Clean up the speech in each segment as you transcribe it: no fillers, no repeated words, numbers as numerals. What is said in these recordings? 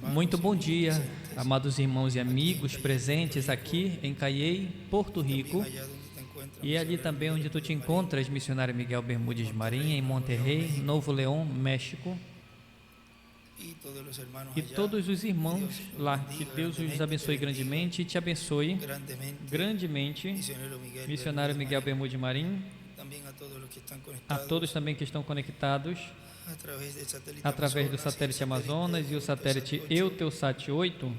Muito bom dia, amados irmãos e amigos presentes aqui em Cayey, Porto Rico, e ali também onde tu te encontras, missionário Miguel Bermúdez Marinha, em Monterrey, Novo León, México, e todos os irmãos lá. Que Deus os abençoe grandemente e te abençoe grandemente, missionário Miguel Bermúdez Marinha, a todos também que estão conectados através do satélite Amazonas e o satélite Eutelsat 8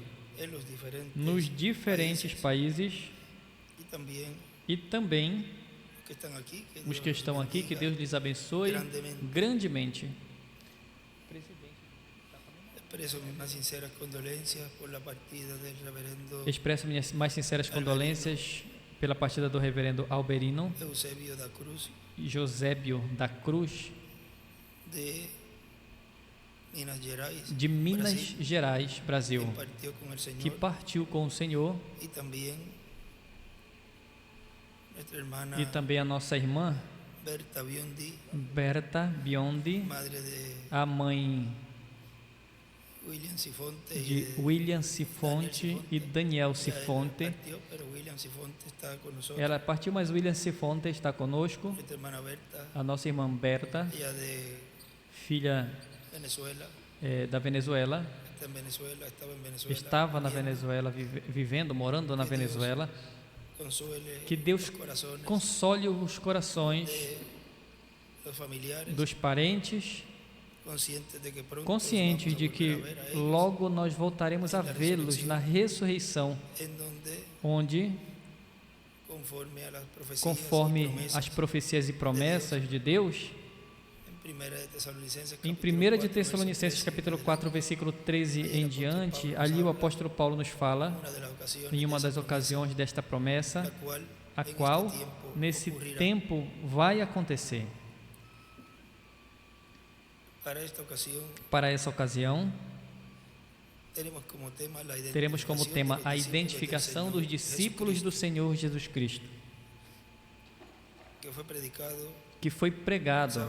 nos diferentes países, e também os que estão aqui. Que Deus lhes abençoe grandemente. Expresso minhas mais sinceras condolências pela partida do reverendo Alberino Josébio da Cruz, de Minas Gerais, Brasil, que partiu com o Senhor, e também a nossa irmã Berta Biondi, a mãe de William Sifonte e Daniel Sifonte. Ela partiu, mas William Sifonte está conosco. A nossa irmã Berta, filha da Venezuela, estava na Venezuela, vivendo, morando na Venezuela. Que Deus console os corações dos parentes, conscientes de que logo nós voltaremos a vê-los na ressurreição, onde, conforme as profecias e promessas de Deus, em 1 de Tessalonicenses capítulo 4, versículo 13 em diante, ali o apóstolo Paulo nos fala, em uma das ocasiões desta promessa, a qual nesse tempo vai acontecer. Para essa ocasião, teremos como tema a identificação dos discípulos do Senhor Jesus Cristo, que foi pregado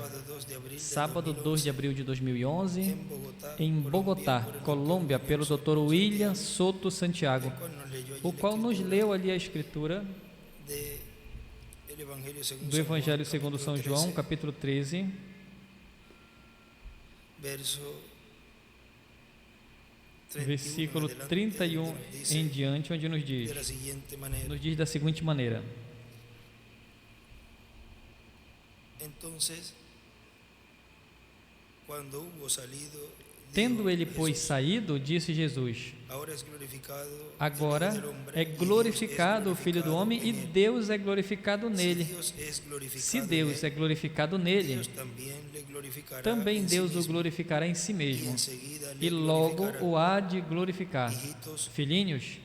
sábado 2 de abril de 2011 em Bogotá, Colômbia, pelo Dr. William Soto Santiago, o qual nos leu ali a escritura do Evangelho segundo São João, capítulo 13, versículo 31 em diante, onde nos diz da seguinte maneira: tendo ele, pois, saído, disse Jesus: agora é glorificado o Filho do Homem, e Deus é glorificado nele. Se Deus é glorificado nele, também Deus o glorificará em si mesmo, e logo o há de glorificar. Filhinhos,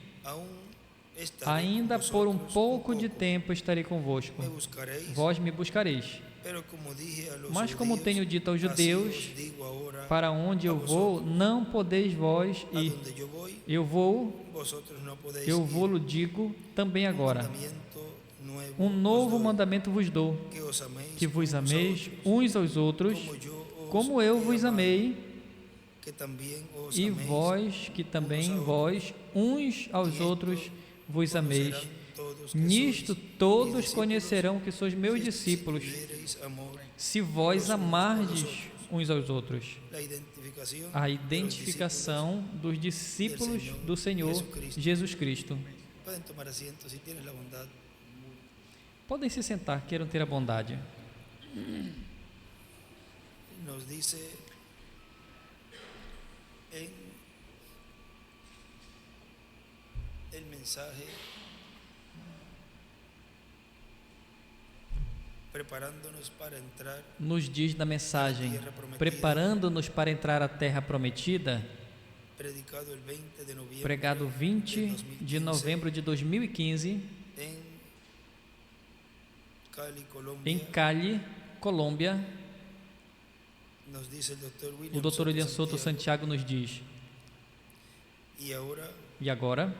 ainda por um pouco de tempo estarei convosco. Vós me buscareis. Mas como tenho dito aos judeus, para onde eu vou, não podeis vós ir. Eu vou-lo digo também agora. Um novo mandamento vos dou, que vos ameis uns aos outros, como eu vos amei, e vós, que também vós, uns aos outros, vos ameis. Nisto todos conhecerão que sois meus discípulos, se vós amardes uns aos outros. A identificação dos discípulos do Senhor Jesus Cristo. Podem se sentar, queiram ter a bondade. Nos dice el mensaje, nos diz na mensagem, preparando-nos para entrar à terra prometida, pregado 20 de novembro de 2015, em Cali, Colômbia. O Dr. William Soto Santiago nos diz: e agora,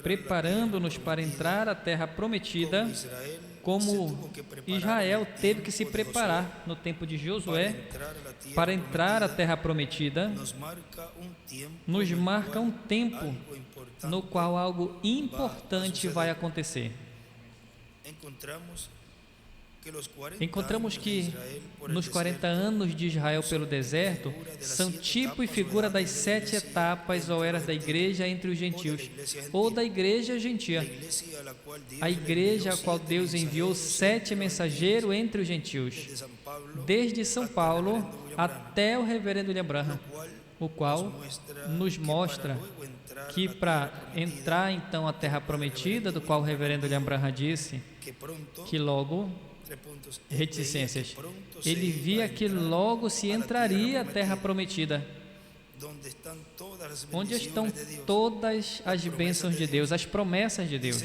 preparando-nos para entrar à terra prometida, como Israel teve que se preparar no tempo de Josué para entrar à terra prometida. Nos marca um tempo no qual algo importante vai acontecer. Encontramos que nos 40 anos de Israel pelo deserto são tipo e figura das 7 etapas ou eras da igreja entre os gentios, ou da igreja gentia, a igreja a qual Deus enviou 7 mensageiros entre os gentios, desde São Paulo até o reverendo William Branham, o qual nos mostra que para entrar então à terra prometida, do qual o reverendo William Branham disse que logo, reticências, ele via que logo se entraria à terra prometida, onde estão todas as bênçãos de Deus, as promessas de Deus.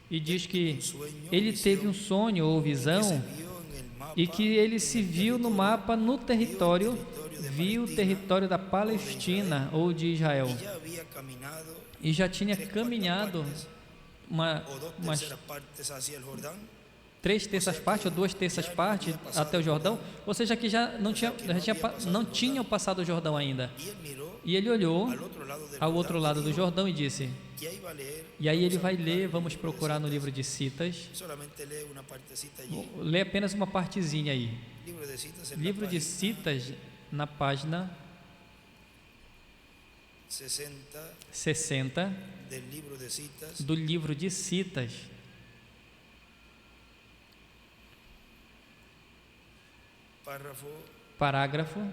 E diz que ele teve um sonho ou visão e que ele se viu no mapa, no território, viu o território da Palestina ou de Israel, e já tinha caminhado umas 3/3 partes ou 2/3 partes até o Jordão, ou seja, que já não tinham passado o Jordão ainda. E ele olhou ao outro lado do Jordão e disse, e aí ele vai ler, vamos procurar no livro de Citas, lê apenas uma partezinha aí, livro de Citas, na página 60 do livro de Citas, parágrafo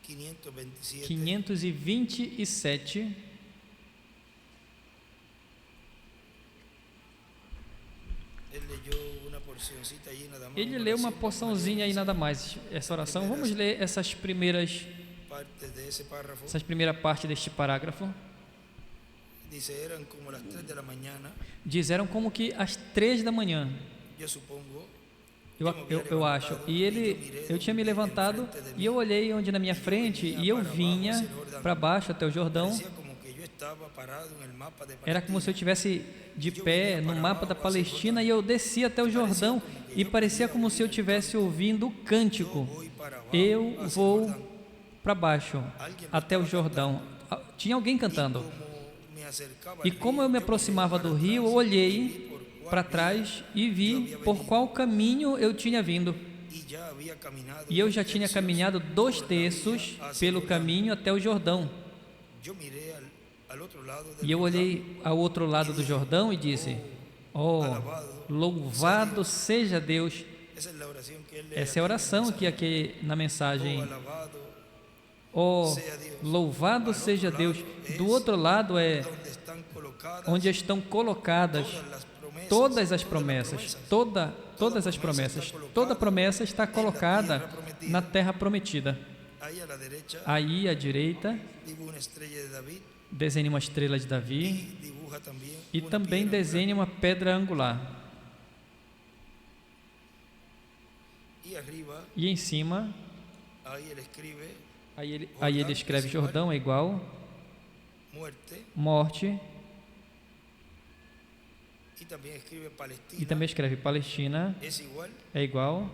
527. Ele leu uma porçãozinha aí nada mais, essa oração. Vamos ler essa primeira parte deste parágrafo. Diz, eram como que às 3 da manhã, eu acho, e eu tinha me levantado e eu olhei onde na minha frente e eu vinha para baixo até o Jordão. Era como se eu estivesse de pé no mapa da Palestina e eu descia até o Jordão e parecia como se eu estivesse ouvindo o cântico, eu vou para baixo até o Jordão. Tinha alguém cantando. E como eu me aproximava do rio, eu olhei para trás e vi por qual caminho eu tinha vindo. E eu já tinha caminhado 2/3 pelo caminho até o Jordão. E eu olhei ao outro lado do Jordão e disse, oh, louvado seja Deus. Essa é a oração que aqui na mensagem, oh, louvado seja Deus. Do outro lado é onde estão colocadas todas as promessas, todas as promessas, toda promessa está colocada na terra prometida. Aí à direita desenha uma estrela de Davi e também desenha uma pedra angular. E em cima, aí ele escreve Jordão é igual morte. E também escreve Palestina é igual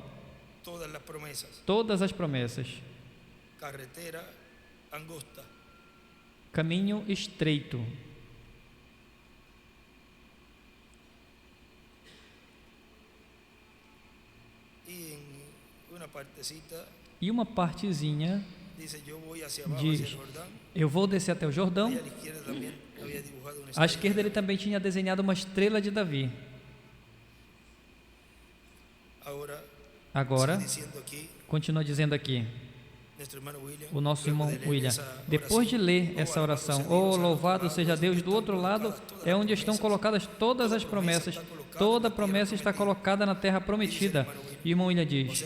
todas as promessas. Caminho estreito. E uma partezinha diz, eu vou descer até o Jordão. À esquerda ele também tinha desenhado uma estrela de Davi. Agora, continua dizendo aqui, o nosso irmão William, depois de ler essa oração, oh, louvado seja Deus, do outro lado é onde estão colocadas todas as promessas, toda promessa está colocada na terra prometida. E o irmão William diz,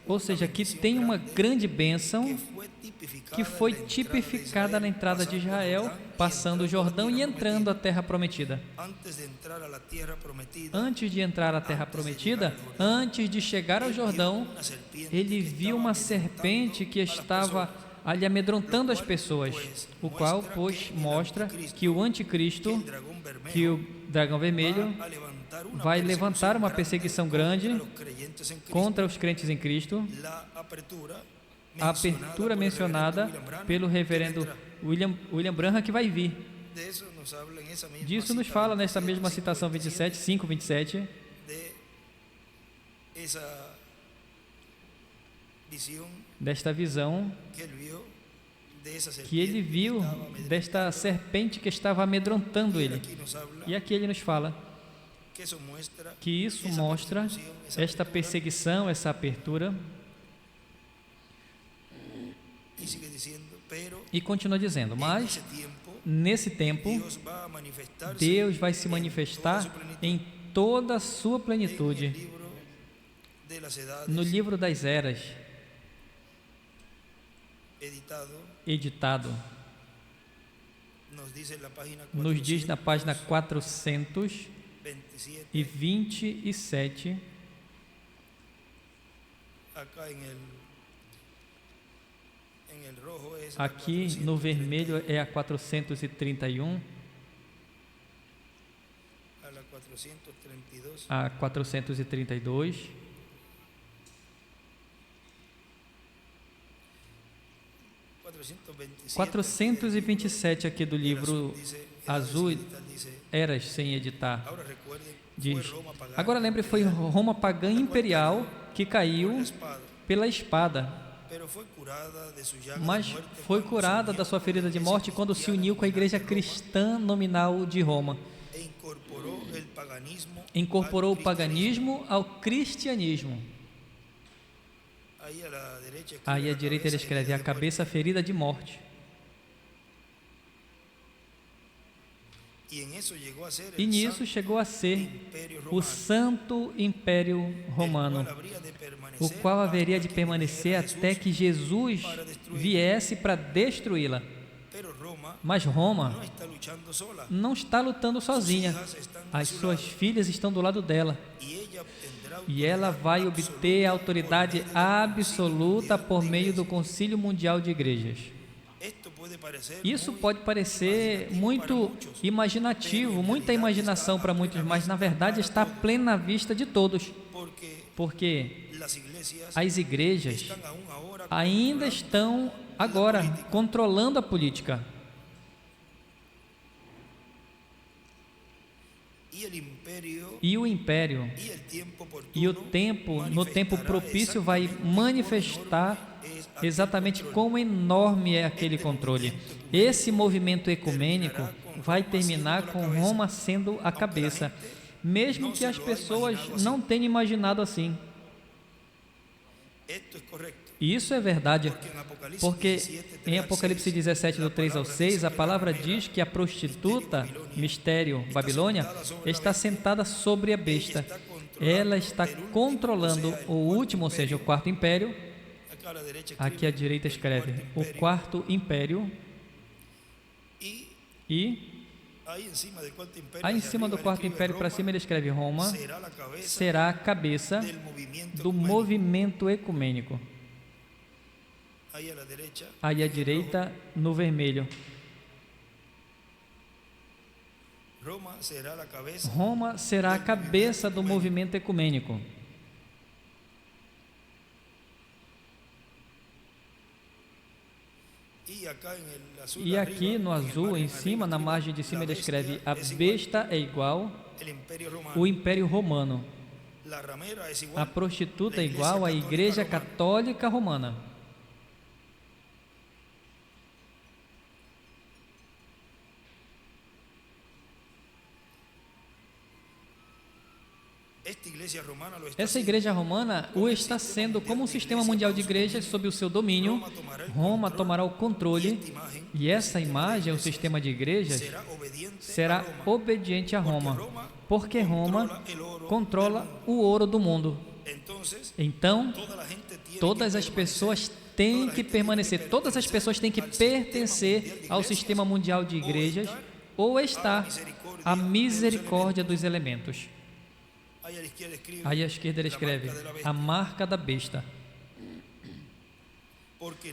ou seja, que tem uma grande bênção que foi tipificada na entrada de Israel, passando o Jordão e entrando à terra prometida. Antes de entrar à terra prometida, antes de chegar ao Jordão, ele viu uma serpente que estava ali amedrontando as pessoas, o qual, pois, mostra que o anticristo, que o dragão vermelho, vai levantar uma perseguição grande contra os crentes em Cristo. A apertura mencionada pelo reverendo William Branham, que vai vir. Disso nos fala nessa mesma citação 27, 5, 27. Desta visão que ele viu desta serpente que estava amedrontando ele. E aqui ele nos fala que isso mostra esta perseguição, essa apertura. E continua dizendo, mas nesse tempo Deus vai se manifestar em toda a sua plenitude. No livro das eras, editado, nos diz na página 427, aqui no vermelho é a 431, a 432, 427 aqui do livro azul, Eras sem editar, diz: agora lembre, foi Roma pagã imperial que caiu pela espada, mas foi curada da sua ferida de morte quando se uniu com a igreja cristã nominal de Roma. Incorporou o paganismo ao cristianismo. Aí à direita ele escreve: a cabeça ferida de morte. E nisso chegou a ser o Santo Império Romano, o qual haveria de permanecer até que Jesus viesse para destruí-la. Mas Roma não está lutando sozinha. As suas filhas estão do lado dela. E ela vai obter a autoridade absoluta por meio do Concílio Mundial de Igrejas. Isso pode parecer muito imaginativo, muita imaginação para muitos, mas na verdade está à plena vista de todos. Porque as igrejas ainda estão agora controlando a política. E o império e o tempo, no tempo propício, vai manifestar exatamente quão enorme é aquele controle. Esse movimento ecumênico vai terminar com Roma sendo a cabeça, mesmo que as pessoas não tenham imaginado assim. Isso é verdade, porque em Apocalipse 17, do 3 ao 6, a palavra diz que a prostituta, mistério, Babilônia, está sentada sobre a besta. Ela está controlando o último, ou seja, o quarto império. Aqui à direita escreve o quarto império. E aí em cima do quarto império para cima ele escreve: Roma será a cabeça do movimento ecumênico. Aí à direita, no vermelho, Roma será a cabeça do movimento ecumênico. E aqui no azul, em cima, na margem de cima, ele escreve: a besta é igual o Império Romano. A prostituta é igual à Igreja Católica Romana. Essa igreja romana o está sendo como um sistema mundial de igrejas sob o seu domínio. Roma tomará o controle e essa imagem, o sistema de igrejas, será obediente a Roma, porque Roma controla o ouro do mundo. Então, todas as pessoas têm que permanecer, todas as pessoas têm que pertencer ao sistema mundial de igrejas ou estar à misericórdia dos elementos. Aí à esquerda ele escreve: a marca da besta. porque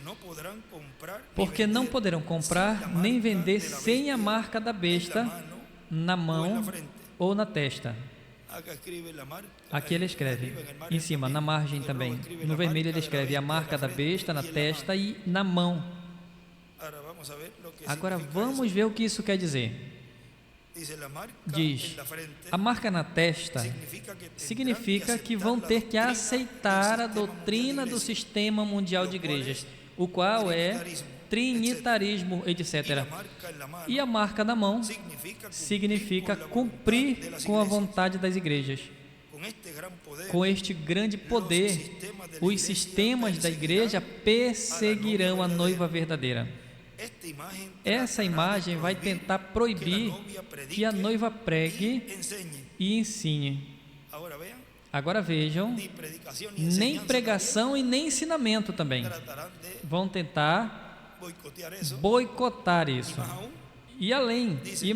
não poderão comprar nem vender sem a marca da besta na mão ou na testa. Aqui ele escreve, em cima, na margem também. No vermelho ele escreve a marca da besta na testa e na mão. Agora vamos ver o que isso quer dizer. Diz, a marca na testa significa que vão ter que aceitar a doutrina do sistema mundial de igrejas, o qual é trinitarismo, etc. E a marca na mão significa cumprir com a vontade das igrejas. Com este grande poder, os sistemas da igreja perseguirão a noiva verdadeira. Essa imagem vai tentar proibir que a noiva pregue e ensine. Agora vejam, nem pregação e nem ensinamento também. Vão tentar boicotar isso. E além, e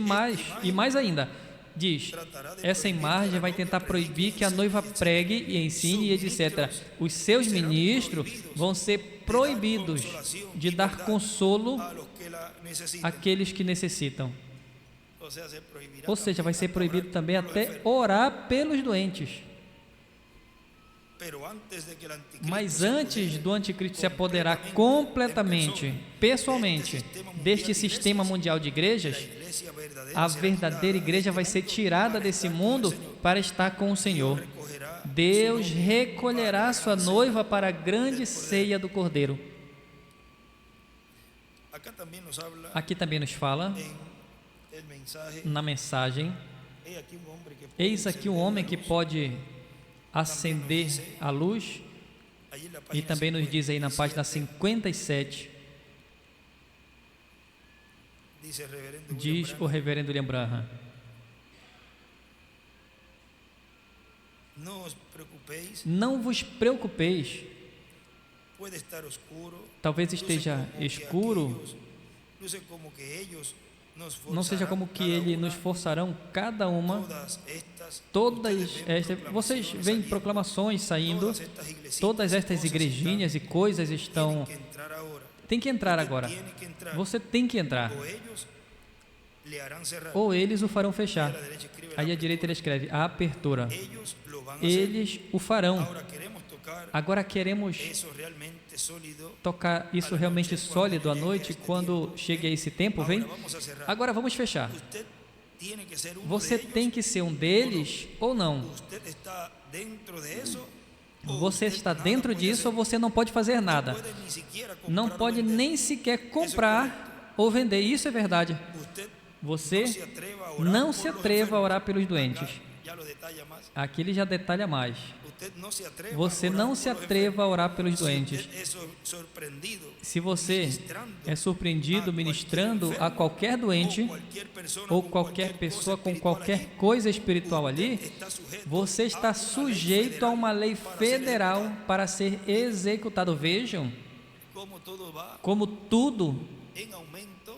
mais ainda, diz, essa imagem vai tentar proibir que a noiva pregue e ensine, etc. Os seus ministros vão ser proibidos de dar consolo àqueles que necessitam. Ou seja, vai ser proibido também até orar pelos doentes. Mas antes do anticristo se apoderar completamente, pessoalmente, deste sistema mundial de igrejas, a verdadeira igreja vai ser tirada desse mundo para estar com o Senhor. Deus recolherá sua noiva para a grande ceia do Cordeiro. Aqui também nos fala, na mensagem, eis aqui um homem que pode acender a luz, e também nos diz aí na página 57, diz o reverendo William Branham, não vos preocupeis, talvez esteja escuro, não seja como que eles nos forçarão cada uma, todas estas, vocês veem proclamações saindo, todas estas igrejinhas e coisas estão, tem que entrar agora, você tem que entrar, ou eles o farão fechar. Aí à direita ele escreve a apertura, eles o farão. Agora queremos tocar isso realmente sólido à noite, quando chegue a esse tempo, vem? Agora vamos fechar. Você tem que ser um deles ou não? Você está dentro disso ou você não pode fazer nada? Não pode nem sequer comprar ou vender, isso é verdade. Você não se atreva a orar pelos doentes. Aqui ele já detalha mais. Você não se atreva a orar pelos doentes. Se você é surpreendido ministrando a qualquer doente ou qualquer pessoa com qualquer coisa espiritual ali, você está sujeito a uma lei federal para ser executado. Vejam como tudo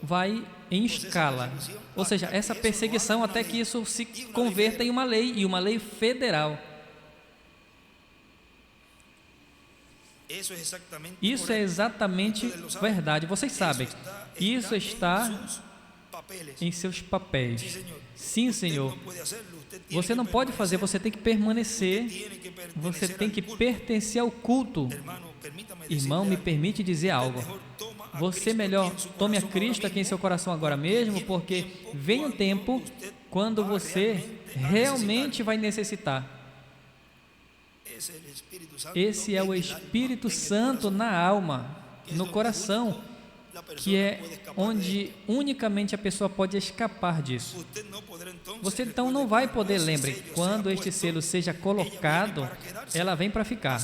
vai em escala. Ou seja, essa perseguição até que isso se converta em uma lei, e uma lei federal. Isso é exatamente verdade. Vocês sabem, isso está em seus papéis. Sim, Senhor. Você não pode fazer, você tem que permanecer, você tem que pertencer ao culto. Irmão, me permite dizer algo. Você melhor tome a Cristo aqui em seu coração agora mesmo, porque vem um tempo quando você realmente vai necessitar. Esse é o Espírito Santo na alma, no coração, que é onde unicamente a pessoa pode escapar disso. Você então não vai poder, lembre, quando este selo seja colocado, ela vem para ficar.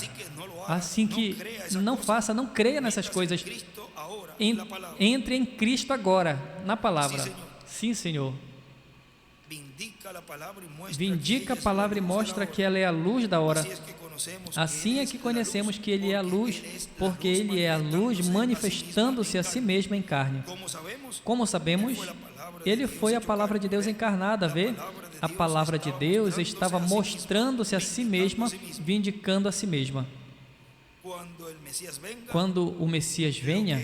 Assim que não faça, não creia nessas coisas. Entre em Cristo agora, na palavra. Sim, Senhor. Vindica a palavra e mostra que ela é a luz da hora. Assim é que conhecemos que Ele é a luz, porque Ele é a luz manifestando-se a si mesmo em carne. Como sabemos, Ele foi a palavra de Deus encarnada, vê? A palavra de Deus estava mostrando-se a si mesma, vindicando a si mesma. Quando o Messias venha,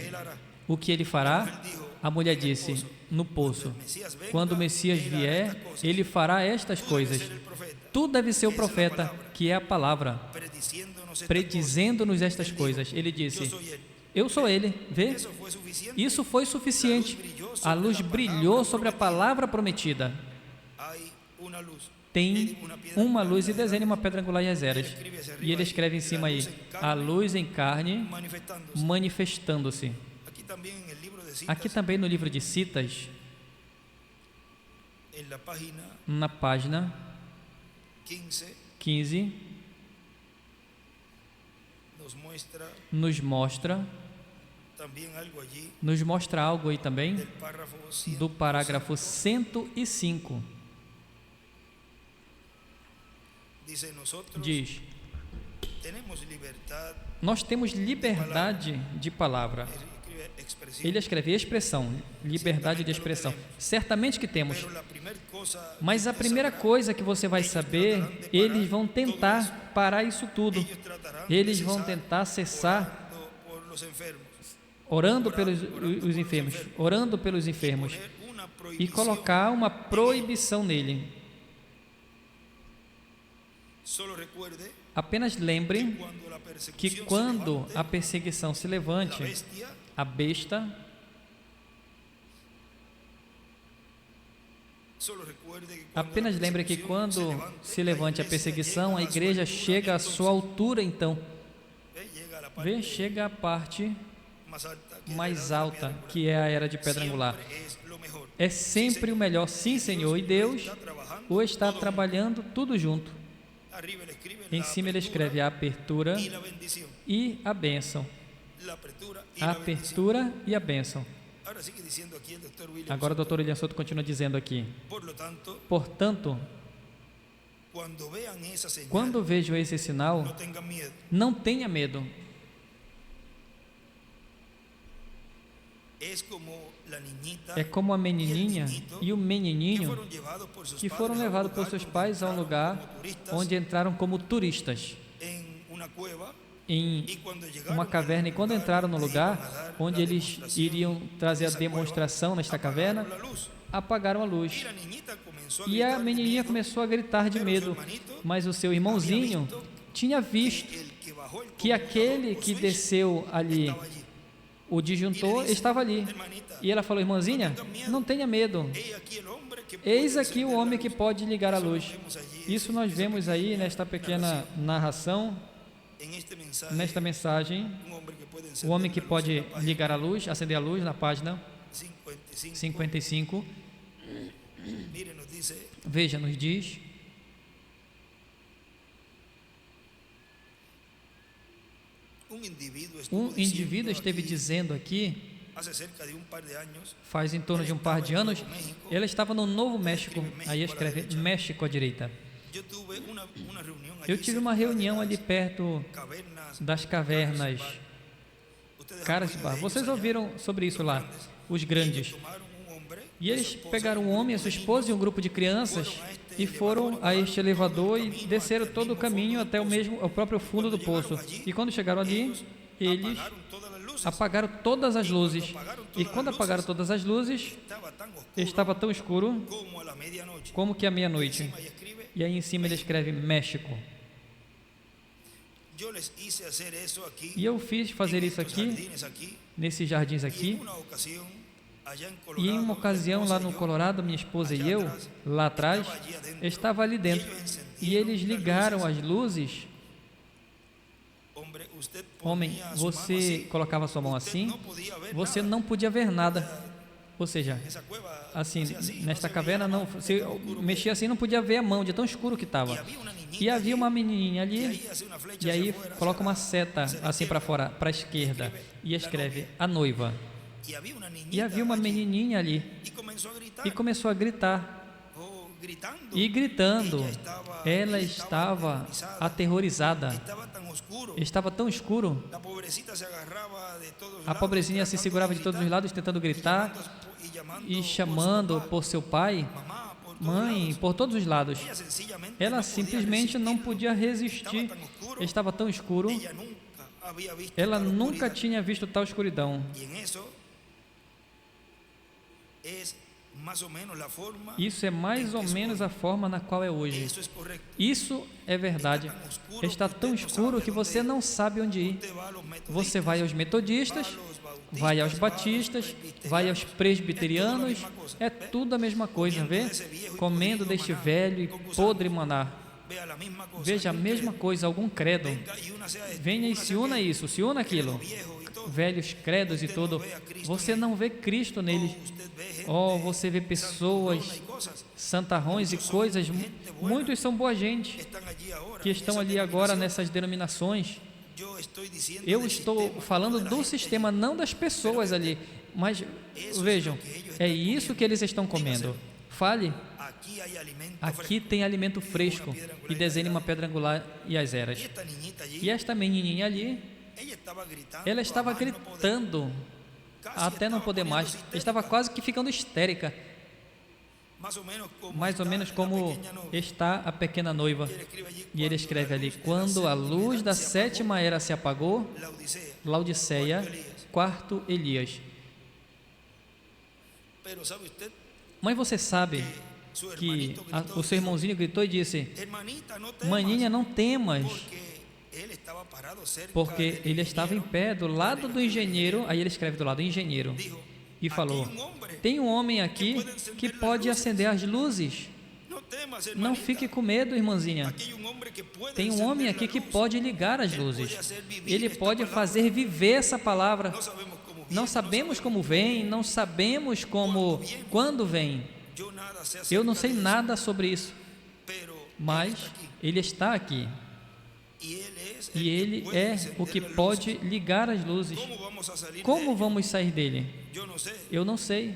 o que ele fará? A mulher disse, no poço, quando o Messias vier, ele fará estas coisas. Tu deve ser o profeta, que é a palavra, predizendo-nos estas coisas. Ele disse, eu sou ele, vê? Isso foi suficiente. A luz brilhou sobre a palavra prometida. Tem uma luz e desenha uma pedra angular e as eras. E ele escreve em cima aí, a luz em carne manifestando-se. Aqui também no livro de Citas, na página 15, nos mostra algo aí também do parágrafo 105. Diz, nós temos liberdade de palavra. Ele escreve expressão, liberdade de expressão. Certamente que temos. Mas a primeira coisa que você vai saber, eles vão tentar parar isso tudo. Eles vão tentar cessar orando pelos os enfermos, orando pelos enfermos e colocar uma proibição nele. Apenas lembre que quando a perseguição se levante, a besta, apenas lembre que quando se levante a perseguição, a igreja chega à sua altura, então. Vê, chega à parte mais alta, que é a era de pedra angular. É sempre o melhor, sim, Senhor, e Deus o está trabalhando tudo junto. Em cima ele escreve a apertura e a bênção. A apertura e a bênção. Agora o Dr. William Souto continua dizendo aqui. Portanto, quando vejam esse sinal, não tenha medo. É como a menininha e o menininho que foram levados por seus pais a um lugar onde entraram como turistas em uma caverna, e quando entraram no lugar onde eles iriam trazer a demonstração nesta caverna, apagaram a luz. E a menininha começou a gritar de medo, mas o seu irmãozinho tinha visto que aquele que desceu ali, o disjuntor, estava ali. E ela falou, irmãzinha, não tenha medo. Eis aqui o homem que pode ligar a luz. Isso nós vemos aí nesta pequena narração, nesta mensagem, o homem que pode ligar a luz, acender a luz, na página 55. Veja, nos diz... Um indivíduo esteve dizendo aqui, faz em torno de um par de anos, ele estava no Novo México, aí escreve México à direita. Eu tive uma reunião ali perto das cavernas Caras de Barro. Vocês ouviram sobre isso lá, os grandes. E eles pegaram um homem, a sua esposa e um grupo de crianças e foram a este elevador e desceram todo o caminho até o próprio fundo do poço. E quando chegaram ali, eles apagaram todas as luzes. E quando apagaram todas as luzes, estava tão escuro como que à meia-noite. E aí em cima ele escreve México. E eu fiz fazer isso aqui, nesses jardins aqui. E em uma ocasião lá no Colorado, minha esposa e eu, lá atrás, estava ali dentro. E eles ligaram as luzes. Homem, você colocava sua mão assim, você não podia ver nada. Ou seja, assim, nesta caverna, não, se mexia assim, não podia ver a mão, de tão escuro que estava. E havia uma menininha ali, e aí coloca uma seta assim para fora, para a esquerda, e escreve, a noiva. E havia uma menininha ali, e começou a gritar. E gritando, ela estava aterrorizada. Estava tão escuro. A pobrezinha se segurava de todos os lados, tentando gritar e chamando por seu pai, mãe, por todos os lados. Ela simplesmente não podia resistir. Estava tão escuro. Ela nunca tinha visto tal escuridão. Isso é mais ou menos a forma na qual é hoje. Isso é verdade. Está tão escuro que você não sabe onde ir. Você vai aos metodistas, vai aos batistas, vai aos presbiterianos, é tudo a mesma coisa, vê? Comendo deste velho e podre maná. Veja a mesma coisa, algum credo. Venha e se una a isso, se una aquilo. Velhos credos e tudo. Você não vê Cristo neles. Oh, você vê pessoas, santarrões e coisas. Muitos são boa gente que estão ali agora nessas denominações. Eu estou falando do sistema, não das pessoas ali. Mas vejam, é isso que eles estão comendo. Fale. Aqui tem alimento fresco. E desenhe uma pedra angular e as eras. E esta menininha ali, ela estava gritando até não poder mais. Estava quase que ficando histérica. Mais ou menos como está a pequena noiva. E ele escreve ali: quando a luz da sétima era se apagou, Laodiceia, quarto Elias. Mas você sabe que o seu irmãozinho gritou e disse: maninha, não temas, porque ele estava em pé do lado do engenheiro. Aí ele escreve do lado do engenheiro e falou: tem um homem aqui que pode acender as luzes. Não fique com medo, irmãzinha. Tem um homem aqui que pode ligar as luzes. Ele pode fazer viver essa palavra. Não sabemos como vem, não sabemos quando vem. Eu não sei nada sobre isso, mas ele está aqui. E ele é o que pode ligar as luzes. Como vamos sair dele? Eu não sei,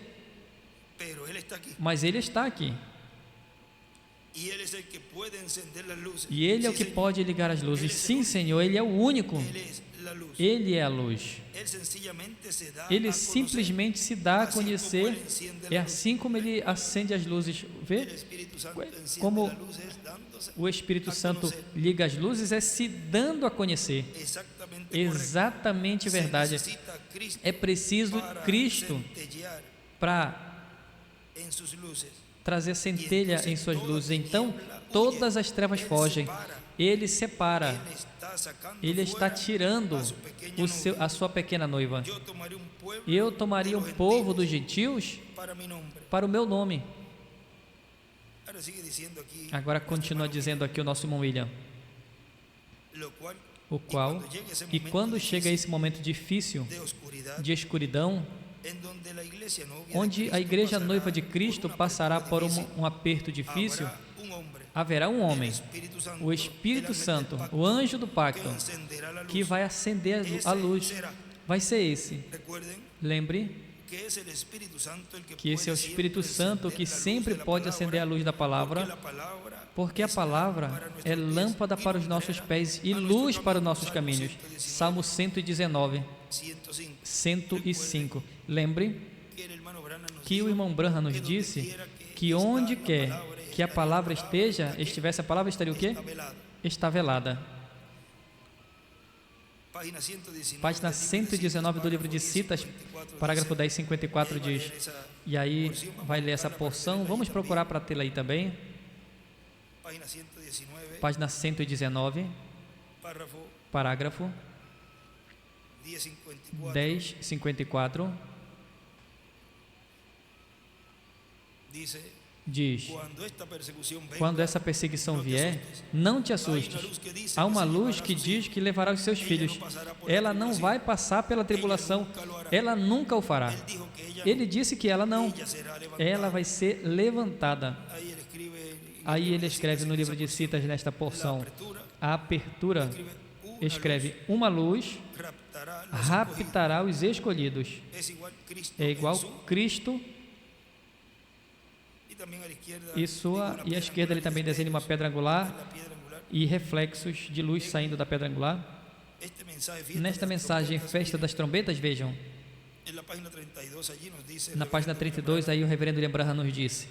mas ele está aqui. E ele é o que pode ligar as luzes. Sim, Senhor, ele é o único. Ele é a luz. Ele simplesmente se dá a conhecer. É assim como ele acende as luzes. Vê? Como o Espírito Santo liga as luzes, é se dando a conhecer. Exatamente verdade. É preciso Cristo para trazer centelha em suas luzes. Então, todas as trevas fogem. Ele separa. Ele está tirando a sua pequena noiva. Eu tomaria um povo dos gentios para o meu nome. Agora continua dizendo aqui o nosso irmão William. E quando chega esse momento difícil de escuridão, onde a igreja noiva de Cristo passará por um aperto difícil, haverá um homem, o Espírito Santo, o anjo do pacto, que vai acender a luz. Vai ser esse. Lembre que esse é o Espírito Santo que sempre pode acender a luz da palavra, porque a palavra é lâmpada para os nossos pés e luz para os nossos caminhos. Salmo 119, 105. Lembre que o irmão Branham nos disse que onde quer que a palavra estivesse, a palavra estaria o quê? Está velada. Página 119 do livro de Citas, parágrafo 1054 diz, e aí vai ler essa porção, vamos procurar para tê-la aí também. Página 119, parágrafo 1054, diz: quando essa perseguição vier, não te assustes. Há uma luz que diz que levará os seus filhos. Ela não vai passar pela tribulação. Ela nunca o fará. Ele disse que ela não. Ela vai ser levantada. Aí ele escreve no livro de Citas, nesta porção, a apertura, escreve: uma luz raptará os escolhidos. É igual Cristo. E à esquerda ele também desenha uma pedra angular e reflexos de luz saindo da pedra angular. Nesta mensagem, Festa das Trombetas, vejam, na página 32, aí o reverendo William Branham nos disse: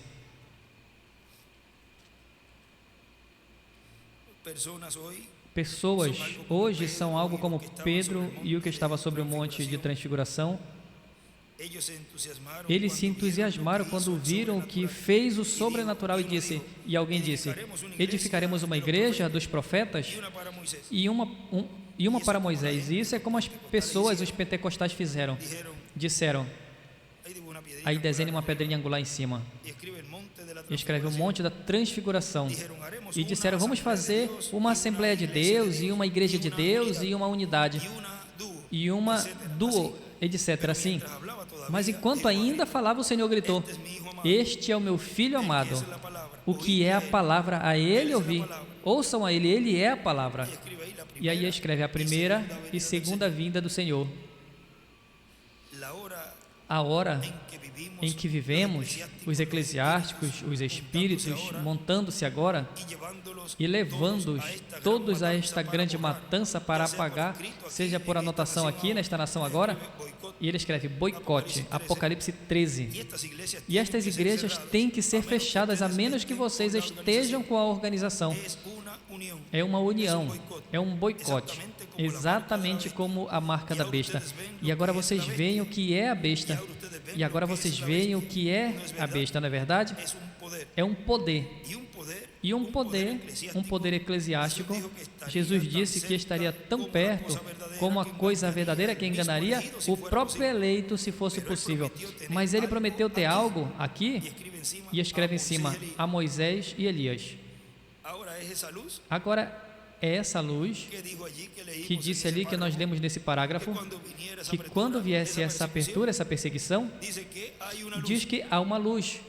Pessoas hoje são algo como Pedro e o que estava sobre o monte de transfiguração. Eles se entusiasmaram quando viram que fez o sobrenatural e alguém disse: edificaremos uma igreja dos profetas e uma para Moisés. E isso é como as pessoas, os pentecostais fizeram. Disseram, aí desenha uma pedrinha angular em cima, escreve o monte da transfiguração, e disseram: vamos fazer uma Assembleia de Deus, e uma Igreja de Deus, e uma unidade, e uma duo, etc. Assim. Mas enquanto ainda falava, o Senhor gritou: este é o meu Filho amado, o que é a palavra, a Ele ouvi, ouçam a Ele, Ele é a palavra. E aí escreve a primeira e segunda vinda do Senhor. A hora em que vivemos, os eclesiásticos, os espíritos, montando-se agora e levando-os todos a esta grande matança para apagar, seja por anotação aqui nesta nação agora, e ele escreve boicote, Apocalipse 13. E estas igrejas têm que ser fechadas a menos que vocês estejam com a organização. É uma união, é um boicote, exatamente como a marca da besta. E agora vocês veem o que é a besta. E agora vocês veem o que é a besta, não é verdade? É um poder. E um poder eclesiástico. Jesus disse que estaria tão perto como a coisa verdadeira que enganaria o próprio eleito, se fosse possível. Mas ele prometeu ter algo aqui e escreve em cima: a Moisés e Elias. Agora, é essa luz que disse ali, que nós lemos nesse parágrafo, que quando viesse essa apertura, essa perseguição, diz que há uma luz.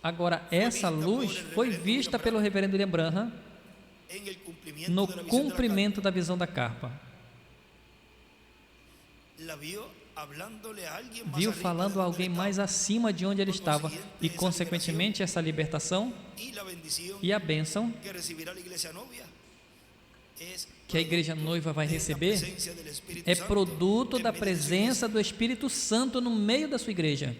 Agora, essa luz foi vista pelo reverendo William Branham no cumprimento da visão da carpa. Viu falando a alguém mais acima de onde ele estava, e consequentemente essa libertação e a bênção que a igreja noiva vai receber é produto da presença do Espírito Santo no meio da sua igreja.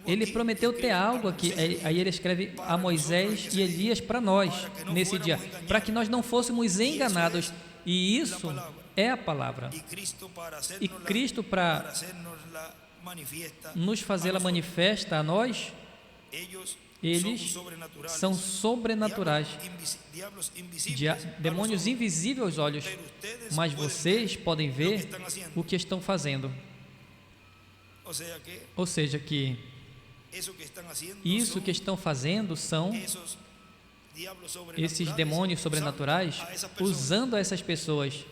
Ele prometeu ter algo aqui, aí ele escreve a Moisés e Elias para nós nesse dia, para que nós não fôssemos enganados, e isso é a palavra. E Cristo, para nos fazê-la manifesta a nós, eles são sobrenaturais, demônios invisíveis aos olhos, mas vocês podem ver o que estão fazendo. Ou seja, que isso que estão fazendo são esses demônios sobrenaturais usando essas pessoas.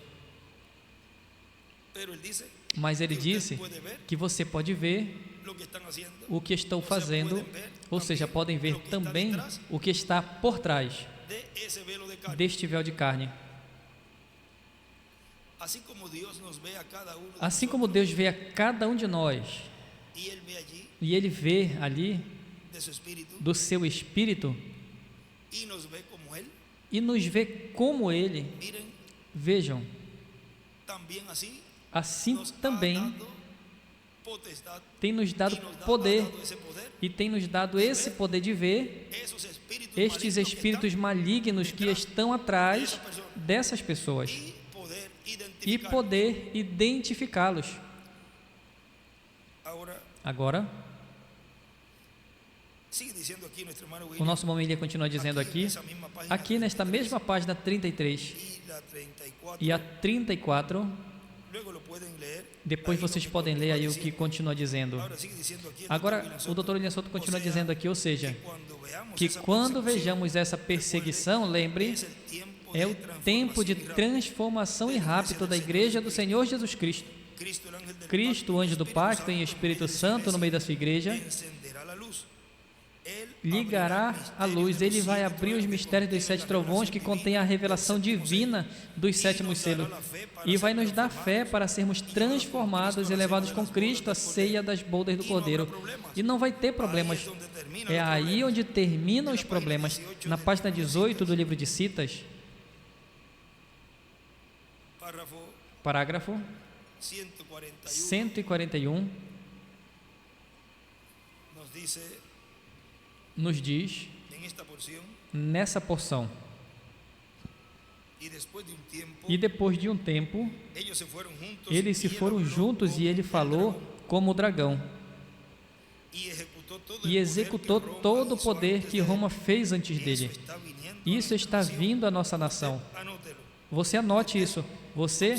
Mas ele disse que você pode ver o que estão fazendo, ou seja, podem ver também o que está por trás deste véu de carne. Assim como Deus vê a cada um de nós, e Ele vê ali do seu Espírito, e nos vê como Ele, vejam, assim também tem nos dado poder, e tem nos dado esse poder de ver estes espíritos malignos que estão atrás dessas pessoas e poder identificá-los. Agora, o nosso irmão William continua dizendo aqui nesta mesma página 33 e a 34, depois vocês podem ler aí o que continua dizendo. Agora, o Dr. William Souto continua dizendo aqui, ou seja, que quando vejamos essa perseguição, lembre, é o tempo de transformação e rapto da Igreja do Senhor Jesus Cristo. Cristo, o anjo do pacto, em Espírito Santo no meio da sua igreja, ligará a luz. Ele vai abrir os mistérios dos 7 trovões, que contém a revelação divina dos 7º selos, e vai nos dar fé para sermos transformados e levados com Cristo à ceia das bodas do Cordeiro. E não vai ter problemas. É aí onde terminam os problemas. Na página 18 do livro de Citas, parágrafo 141, nos diz, nessa porção: E depois de um tempo, eles se foram juntos e ele falou como o dragão. E executou todo o poder que Roma fez antes dele. Isso está vindo à nossa nação. Você anote isso. Você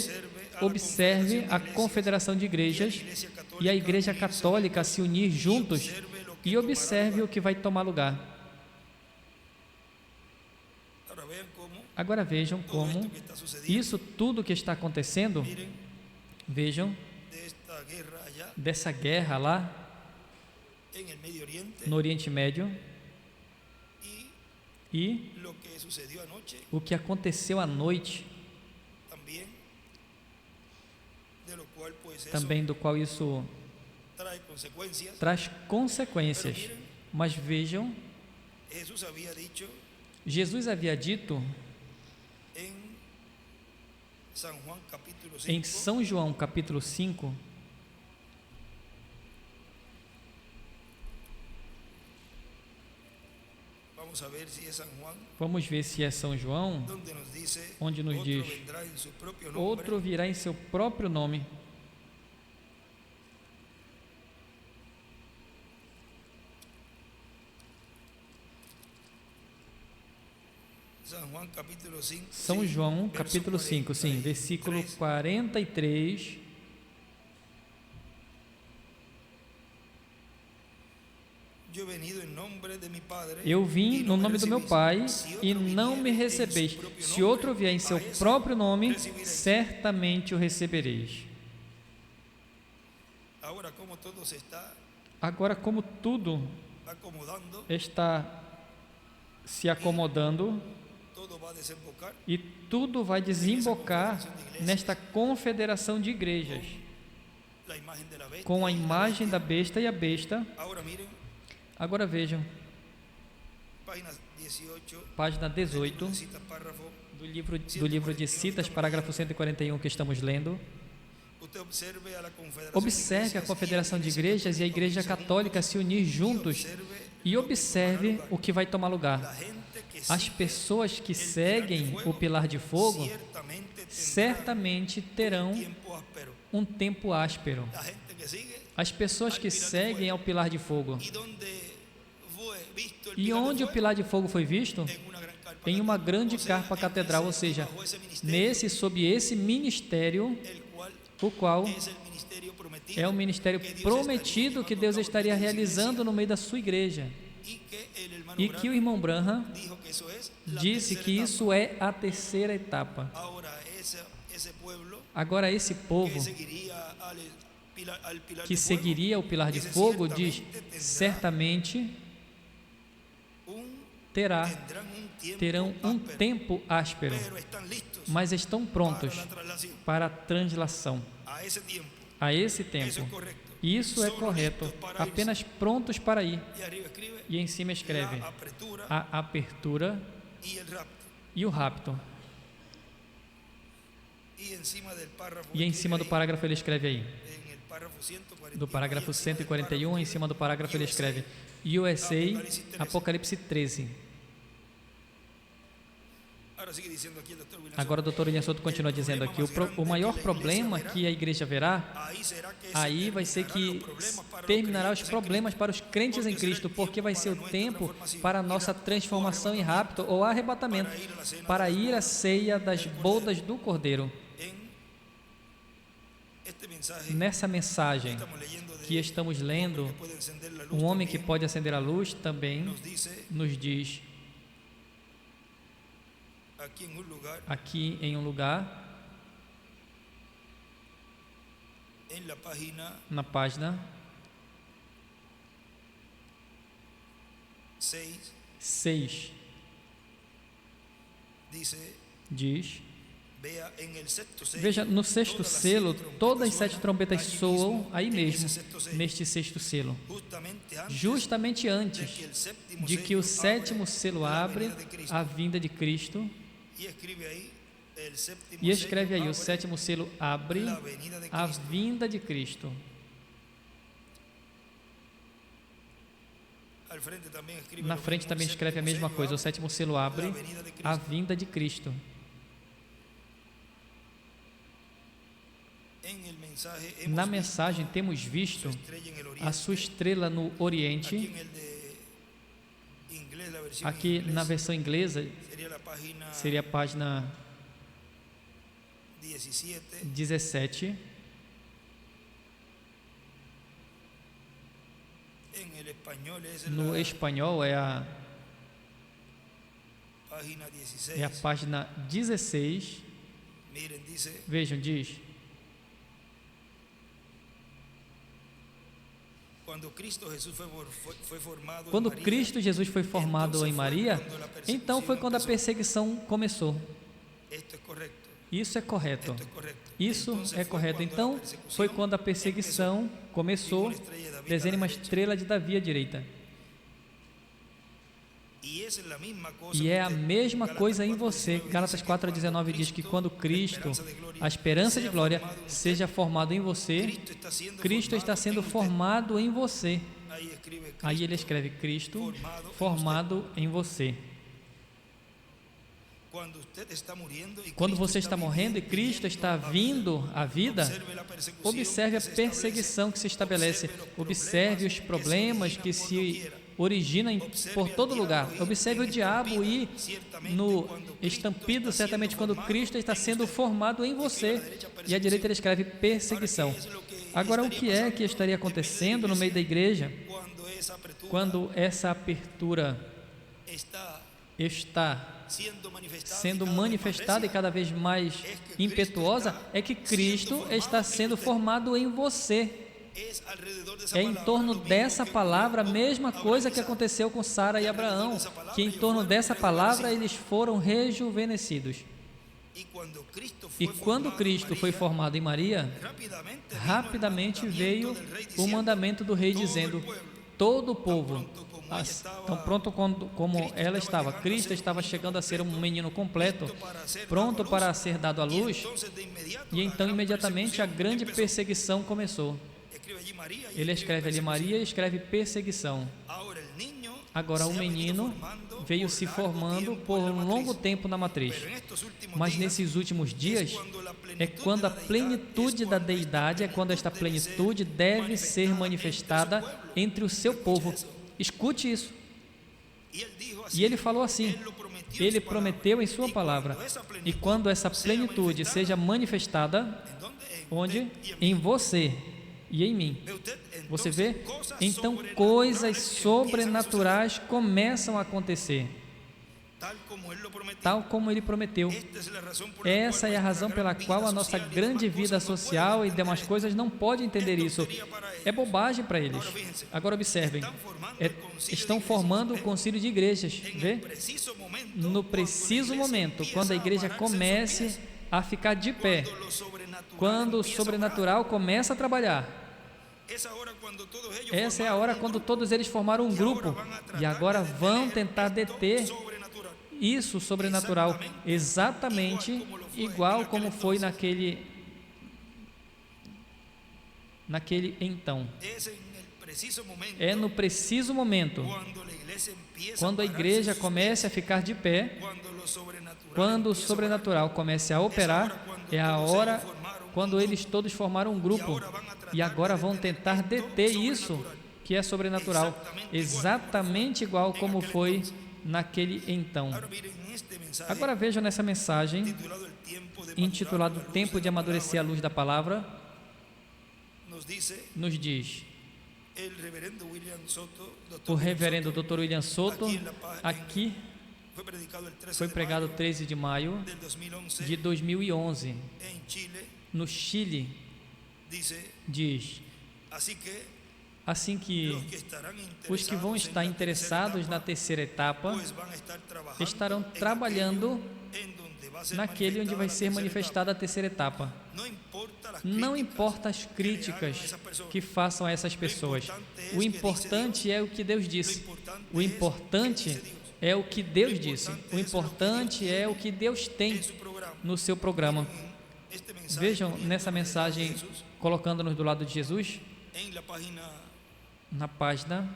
observe a confederação de igrejas e a Igreja Católica se unir juntos e observe o que vai tomar lugar. Agora vejam como isso tudo que está acontecendo, vejam, dessa guerra lá no Oriente Médio e o que aconteceu à noite, também do qual isso traz consequências. Mas vejam, Jesus havia dito em São João capítulo 5, vamos ver se é São João, onde nos diz: outro virá em seu próprio nome. São João, capítulo 5, sim, versículo 43. Eu vim no nome do meu Pai e não me recebeis. Se outro vier em seu próprio nome, certamente o recebereis. Agora, como tudo está se acomodando, e tudo vai desembocar nesta confederação de igrejas, com a imagem da besta e a besta. Agora vejam, página 18 do livro de Citas, parágrafo 141 que estamos lendo. Observe a confederação de igrejas e a Igreja Católica se unir juntos e observe o que vai tomar lugar. As pessoas que seguem o pilar de fogo certamente terão um tempo áspero. As pessoas que seguem ao pilar de fogo. E onde o pilar de fogo foi visto? Em uma grande carpa catedral, ou seja, sob esse ministério, o qual é o ministério prometido que Deus estaria realizando no meio da sua igreja. E que o irmão Branham disse que isso é a terceira etapa. Agora, esse povo que seguiria o pilar de fogo, diz, certamente terão um tempo áspero, mas estão prontos para a translação a esse tempo. Isso é correto, apenas prontos para ir. E em cima escreve a apertura e o rapto. E em cima do parágrafo ele escreve aí, do parágrafo 141, em cima do parágrafo ele escreve USA, Apocalipse 13. Agora o Dr. William Souto continua dizendo aqui, o maior problema que a igreja verá, aí vai ser que terminará os problemas para os crentes em Cristo, porque vai ser o tempo para a nossa transformação em rapto ou arrebatamento, para ir à ceia das bodas do Cordeiro. Nessa mensagem que estamos lendo, um homem que pode acender a luz também nos diz, aqui em um lugar, na página 6, diz: veja, no sexto selo, todas as 7 trombetas soam aí mesmo, neste sexto selo, justamente antes de que o 7º selo abre a vinda de Cristo. E escreve aí, o 7º selo abre a vinda de Cristo. Na frente também escreve a mesma coisa, o 7º selo abre a vinda de Cristo. Na mensagem temos visto a sua estrela no Oriente. Aqui na versão inglesa seria a página 17. No espanhol é a página 16. Vejam, diz: quando Cristo Jesus foi formado em Maria, então foi quando a perseguição começou. Isso é correto. Isso é correto. Então foi quando a perseguição começou. Desenhe uma estrela de Davi à direita. E é a mesma coisa em você. Gálatas 4:19 diz que quando Cristo, a esperança de glória, seja formado em você, Cristo está sendo formado em você. Aí ele escreve: Cristo formado em você. Quando você está morrendo e Cristo está vindo à vida, observe a perseguição que se estabelece, observe os problemas que se originam por todo lugar, observe o diabo ir no estampido, certamente quando Cristo está sendo formado em você, e à direita ele escreve perseguição. Agora, o que é que estaria acontecendo no meio da igreja quando essa abertura está sendo manifestada e cada vez mais impetuosa? É que Cristo está sendo formado em você. É em torno dessa palavra a mesma coisa que aconteceu com Sara e Abraão, que em torno dessa palavra eles foram rejuvenescidos. E quando Cristo foi formado em Maria, rapidamente veio o mandamento do rei dizendo: todo o povo, tão pronto como ela estava, Cristo estava chegando a ser um menino completo, pronto para ser dado à luz, e então imediatamente a grande perseguição começou. Ele escreve ali Maria e escreve perseguição. Agora o menino veio se formando por um longo tempo na matriz, mas nesses últimos dias é quando a plenitude da deidade, é quando esta plenitude deve ser manifestada entre o seu povo. Escute isso. E ele falou assim, ele prometeu em sua palavra, e quando essa plenitude seja manifestada, onde? Em você e em mim. Você vê? Então coisas sobrenaturais começam a acontecer, tal como ele prometeu. Essa é a razão pela qual a nossa grande vida social e demais coisas não pode entender isso. É bobagem para eles. Agora observem, estão formando o concílio de igrejas, vê? No preciso momento, quando a igreja comece a ficar de pé, quando o sobrenatural começa a trabalhar. Essa é a hora quando todos eles formaram um grupo e agora vão tentar deter isso sobrenatural, exatamente igual como foi naquele então. É no preciso momento, quando a igreja comece a ficar de pé, quando o sobrenatural comece a operar, é a hora quando eles todos formaram um grupo e agora vão tentar deter isso que é sobrenatural, exatamente igual como foi naquele então. Agora vejam nessa mensagem intitulada Tempo de Amadurecer à Luz da Palavra, nos diz o reverendo Dr. William Soto, aqui foi pregado 13 de maio de 2011, no Chile, diz: assim que os que vão estar interessados na terceira etapa estarão trabalhando naquele onde vai ser manifestada a terceira etapa. Não importa as críticas que façam a essas pessoas, o importante é o que Deus disse. O importante é o que Deus disse. O importante é o que Deus tem no seu programa. Vejam nessa mensagem, colocando-nos do lado de Jesus, na página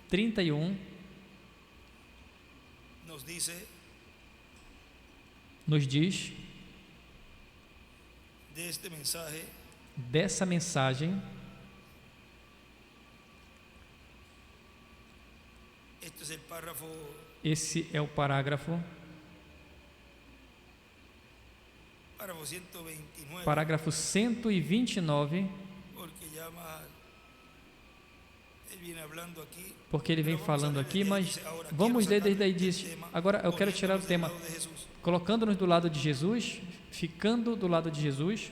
31, nos diz: dessa mensagem, esse é o parágrafo 129, porque ele vem falando aqui, mas vamos ler desde aí. Diz, agora eu quero tirar o tema, colocando-nos do lado de Jesus, ficando do lado de Jesus.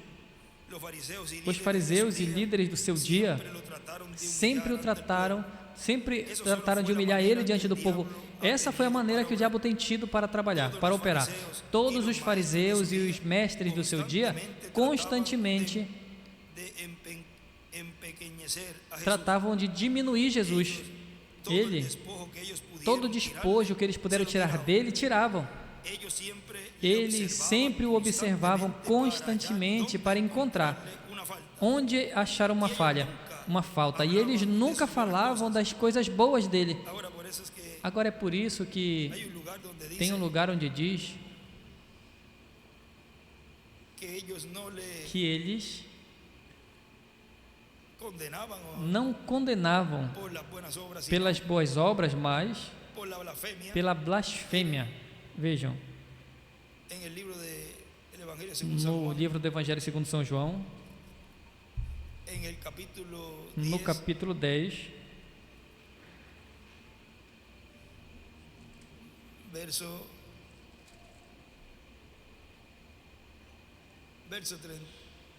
Os fariseus e líderes do seu dia sempre trataram de humilhar ele diante do povo. Essa foi a maneira que o diabo tem tido para trabalhar, para operar. Todos os fariseus e os mestres do seu dia constantemente tratavam de diminuir Jesus. Todo despojo que eles puderam tirar dele, tiravam. Eles sempre o observavam constantemente para encontrar onde acharam uma falha, uma falta, e eles nunca falavam das coisas boas dele. Agora é por isso que tem um lugar onde diz que eles não condenavam pelas boas obras, mas pela blasfêmia. Vejam, no livro do Evangelho segundo São João, no capítulo 10,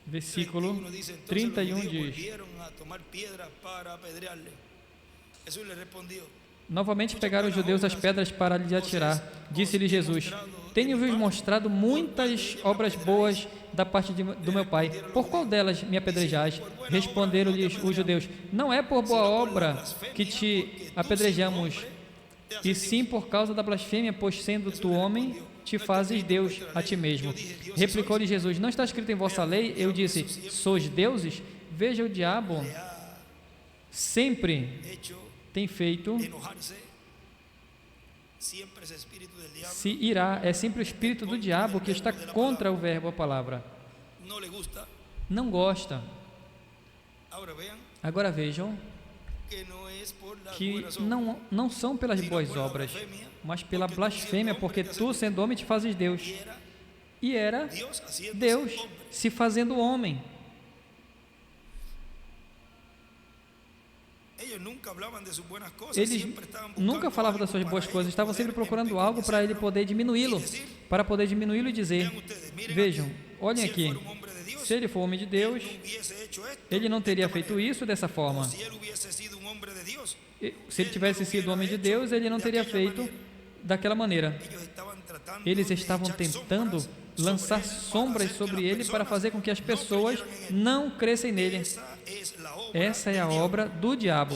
versículo 31 diz: novamente pegaram os judeus as pedras para lhe atirar. Disse-lhe Jesus: tenho-vos mostrado muitas obras boas da parte do meu Pai. Por qual delas me apedrejais? Responderam-lhes os judeus: não é por boa obra que te apedrejamos, e sim por causa da blasfêmia, pois sendo tu homem, te fazes Deus a ti mesmo. Replicou-lhe Jesus: não está escrito em vossa lei? Eu disse: sois deuses? Veja, o diabo sempre tem feito se irá, é sempre o espírito do diabo que está contra o verbo, a palavra. Não gosta. Agora vejam que não são pelas boas obras, mas pela blasfêmia, porque tu, sendo homem, te fazes Deus. E era Deus se fazendo homem. Eles nunca falavam das suas boas coisas, estavam sempre procurando algo para ele poder diminuí-lo, e dizer: vejam, olhem aqui, se ele for homem de Deus, ele não teria feito isso dessa forma. Se ele tivesse sido homem de Deus, ele não teria feito daquela maneira. Eles estavam tentando lançar sombras sobre ele para fazer com que as pessoas não crescem nele. Essa é a obra do diabo.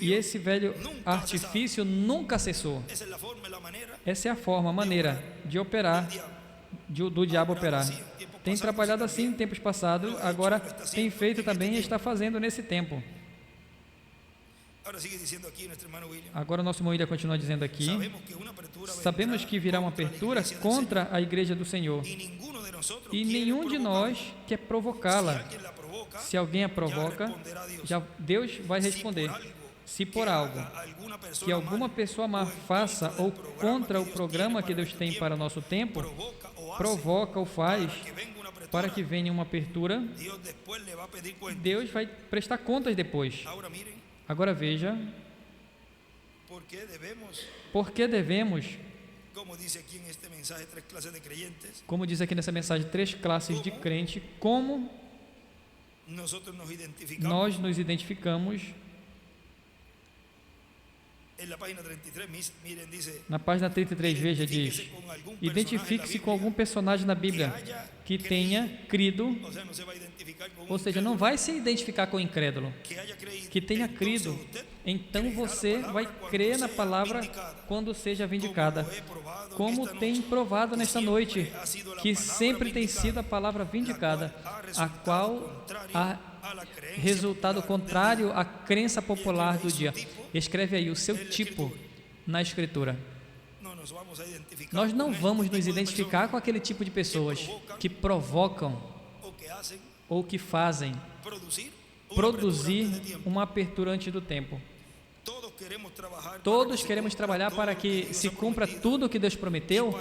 E esse velho artifício nunca cessou. Essa é a forma, a maneira de operar, do diabo operar. Tem trabalhado assim em tempos passados, agora tem feito também e está fazendo nesse tempo. Agora o nosso irmão William continua dizendo aqui: sabemos que virá uma apertura contra a igreja do Senhor, e nenhum de nós quer provocá-la. Se alguém a provoca, Deus vai responder. Se por algo que alguma pessoa má faça ou contra o programa que Deus tem para o nosso tempo, provoca ou faz para que venha uma apertura, Deus vai prestar contas depois. Agora veja, por que devemos, como diz aqui nessa mensagem, 3 classes de crente, como nós nos identificamos. Na página 33, veja, diz: identifique-se com algum personagem na Bíblia que tenha crido, ou seja, não vai se identificar com o incrédulo, que tenha crido. Então você vai crer na palavra quando seja vindicada, como tem provado nesta noite, que sempre tem sido a palavra vindicada, a qual a resultado contrário à crença popular do dia. Escreve aí o seu tipo na Escritura. Nós não vamos nos identificar com aquele tipo de pessoas que provocam, ou que fazem produzir uma apertura antes do tempo. Todos queremos trabalhar para que se cumpra tudo o que Deus prometeu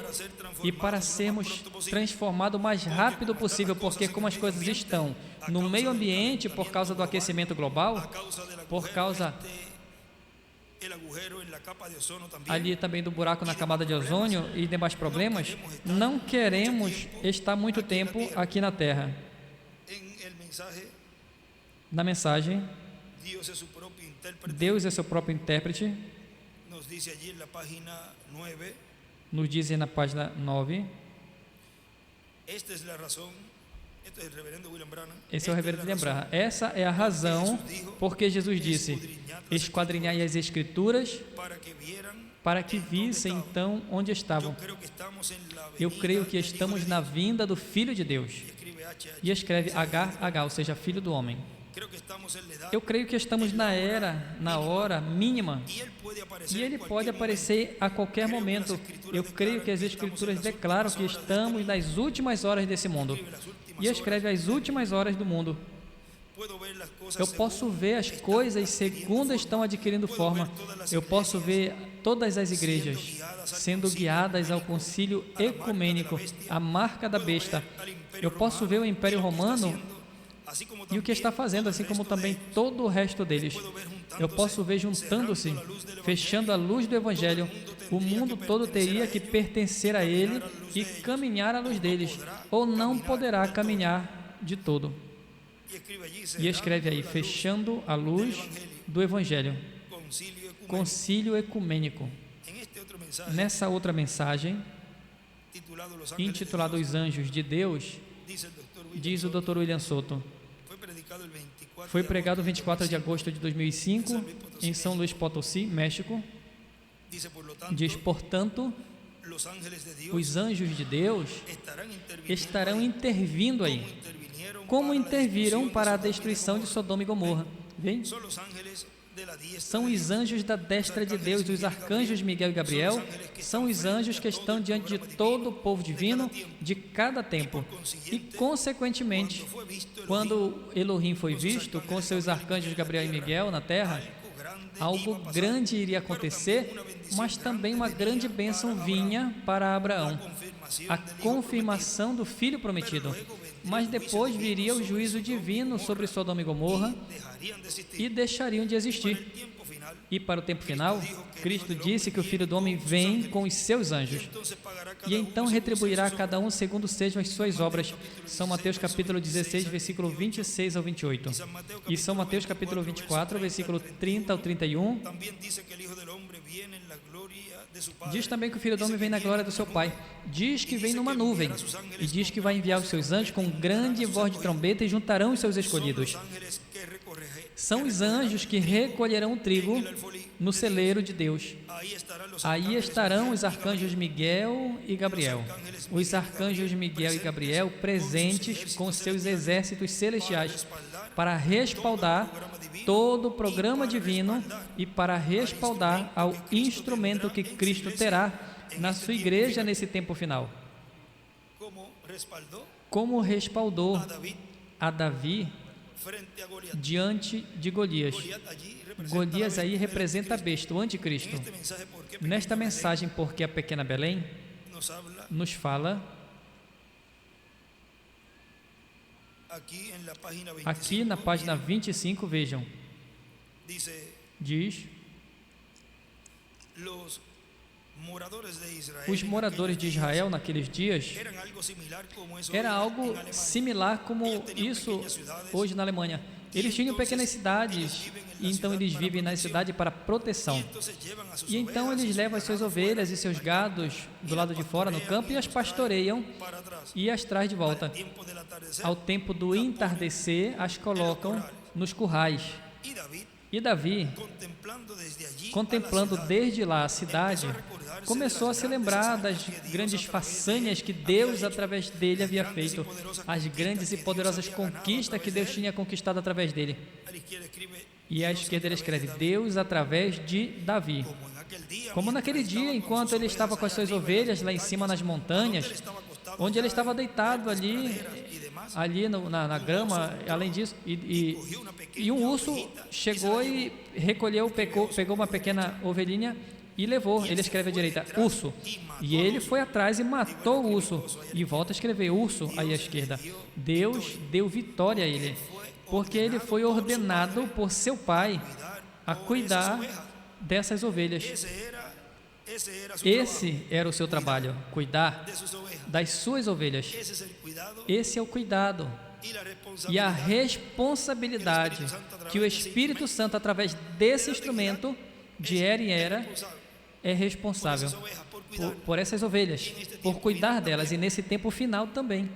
e para sermos transformados o mais rápido possível, porque como as coisas estão no meio ambiente por causa do aquecimento global, por causa ali também do buraco na camada de ozônio e demais problemas, não queremos estar muito tempo aqui na Terra. Na mensagem, Deus é seu próprio intérprete. Nos diz na página 9. Esse é o reverendo William Branham. Essa é a razão porque Jesus disse: esquadrinhai as Escrituras para que vissem então onde estavam. Eu creio que estamos na vinda do Filho de Deus. E escreve H, ou seja, Filho do Homem. Eu creio que estamos na hora mínima, e ele pode aparecer a qualquer momento. Eu creio que as Escrituras declaram que estamos nas últimas horas desse mundo, e escreve as últimas horas do mundo. Eu posso ver as coisas segundo estão adquirindo forma. Eu posso ver todas as igrejas sendo guiadas ao concílio ecumênico, a marca da besta. Eu posso ver o Império Romano e o que está fazendo, assim como também todo o resto deles. Eu posso ver juntando-se, fechando a luz do Evangelho. O mundo todo teria que pertencer a ele e caminhar à luz deles, ou não poderá caminhar de todo. E escreve aí, fechando a luz do Evangelho, concílio ecumênico. Nessa outra mensagem, intitulada Os Anjos de Deus, diz o Dr. William Soto: foi pregado 24 de agosto de 2005 em São Luís Potosí, México. Diz, portanto, os anjos de Deus estarão intervindo aí, como interviram para a destruição de Sodoma e Gomorra. Vem? São os anjos da destra de Deus, os arcanjos Miguel e Gabriel, são os anjos que estão diante de todo o povo divino de cada tempo. E, consequentemente, quando Elohim foi visto com seus arcanjos Gabriel e Miguel na terra, algo grande iria acontecer, mas também uma grande bênção vinha para Abraão, a confirmação do filho prometido. Mas depois viria o juízo divino sobre Sodoma e Gomorra e deixariam de existir. E para o tempo final, Cristo disse que o Filho do Homem vem com os seus anjos e então retribuirá a cada um segundo sejam as suas obras. São Mateus capítulo 16, versículo 26 ao 28. E São Mateus capítulo 24, versículo 30 ao 31. Diz também que o Filho do Homem vem na glória do seu Pai. Diz que vem numa nuvem. E diz que vai enviar os seus anjos com grande voz de trombeta e juntarão os seus escolhidos. São os anjos que recolherão o trigo no celeiro de Deus. Aí estarão os arcanjos Miguel e Gabriel. Os arcanjos Miguel e Gabriel presentes com seus exércitos celestiais para respaldar todo o programa divino e para respaldar ao instrumento que Cristo terá na sua igreja nesse tempo final. Como respaldou a Davi diante de Golias. Golias aí representa a besta, o anticristo. Nesta mensagem, porque a pequena Belém nos fala, aqui na página 25, vejam, diz: os moradores de Israel naqueles dias era algo similar como isso hoje na Alemanha. Eles tinham pequenas cidades, e então eles vivem na cidade para proteção. E então eles levam as suas ovelhas e seus gados do lado de fora no campo e as pastoreiam e as traz de volta. Ao tempo do entardecer, as colocam nos currais. E Davi, contemplando desde lá a cidade, começou a se lembrar das grandes façanhas que Deus, através dele, havia feito, as grandes e poderosas conquistas que Deus tinha conquistado através dele. E à esquerda ele escreve: Deus através de Davi. Como naquele dia, enquanto ele estava com as suas ovelhas lá em cima nas montanhas, onde ele estava deitado ali ali na grama, além disso, e um urso chegou e recolheu, pegou uma pequena ovelhinha e levou. Ele escreve à direita, urso, e ele foi atrás e matou o urso, e volta a escrever urso aí à esquerda. Deus deu vitória a ele, porque ele foi ordenado por seu pai a cuidar dessas ovelhas. Esse era o seu trabalho, cuidar das suas ovelhas. Esse é o cuidado e a responsabilidade que o Espírito Santo, através desse instrumento, de era em era, é responsável por essas ovelhas, por cuidar delas, e nesse tempo final também.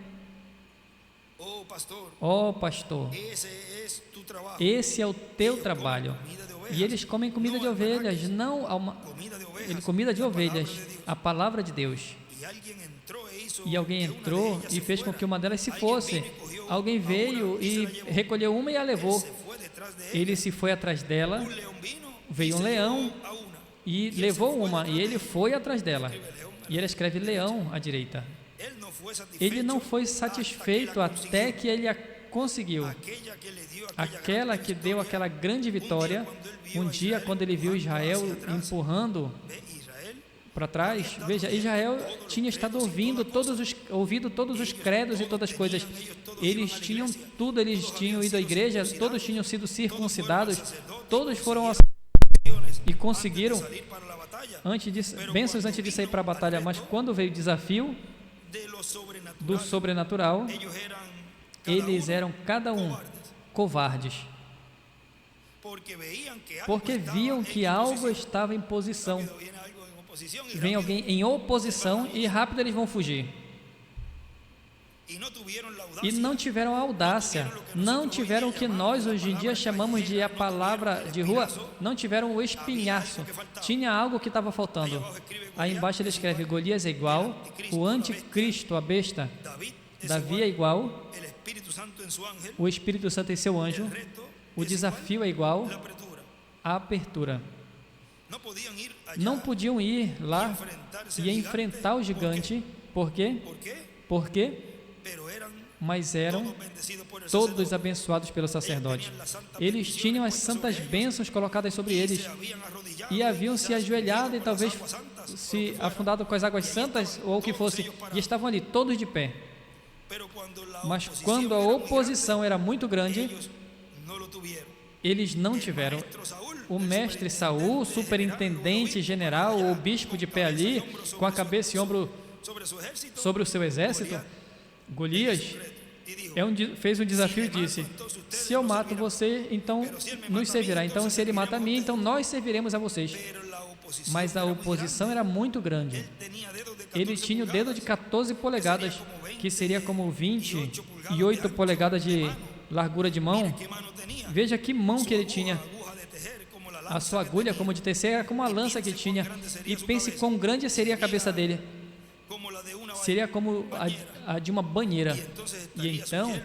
Ó pastor, esse é o teu trabalho. E eles comem comida de ovelhas, não comida de ovelhas, a palavra de Deus. E alguém entrou e fez com que uma delas se fosse. Alguém veio e recolheu uma e a levou. Ele se foi atrás dela, veio um leão e levou uma, e ele foi atrás dela. E ele escreve leão à direita. Ele não foi satisfeito até que ele a conseguiu. Aquela que deu aquela grande vitória, um dia quando ele viu Israel empurrando para trás, veja, Israel tinha estado ouvindo todos os credos e todas as coisas. Eles tinham tudo, eles tinham ido à igreja, todos tinham sido circuncidados, todos foram e conseguiram bênçãos antes de sair para a batalha. Mas quando veio o desafio do sobrenatural, eles eram cada um covardes, porque viam que algo estava em posição. Vem alguém em oposição e rápido eles vão fugir. E não tiveram a audácia, não tiveram o que nós hoje em dia chamamos de a palavra de rua, não tiveram o espinhaço. Tinha algo que estava faltando. Aí embaixo ele escreve: Golias é igual, o anticristo, a besta, Davi é igual, o Espírito Santo em seu anjo, o desafio é igual, a apertura. Não podiam ir lá e enfrentar o gigante. Por quê? Mas eram todos abençoados pelo sacerdote. Eles tinham as santas bênçãos colocadas sobre eles e haviam se ajoelhado e talvez se afundado com as águas santas ou o que fosse, e estavam ali todos de pé. Mas quando a oposição era muito grande, eles não tiveram. O mestre Saul, superintendente general, o bispo de pé ali, com a cabeça e ombro sobre o seu exército, Golias fez um desafio e disse: se eu mato você, então nos servirá. Então, se ele mata a mim, então nós serviremos a vocês. Mas a oposição era muito grande. Ele tinha o dedo de 14 polegadas, que seria como 28 polegadas de largura de mão. Veja que mão que ele tinha. A sua agulha, como de tecer, era como a lança que tinha. E pense quão grande seria a cabeça dele. Seria como a de uma banheira. E então,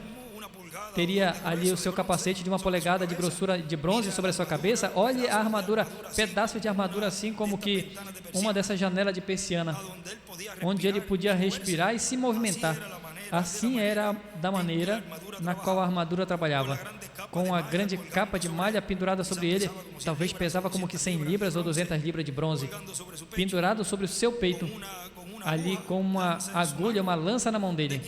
teria ali o seu capacete de 1 polegada de grossura de bronze sobre a sua cabeça. Olhe a armadura, pedaço de armadura assim como que uma dessas janelas de persiana, onde ele podia respirar e se movimentar. Assim era da maneira na qual a armadura trabalhava. Com a grande capa de malha pendurada sobre ele, talvez pesava como que 100 libras ou 200 libras de bronze, pendurado sobre o seu peito, ali com uma agulha, uma lança na mão dele,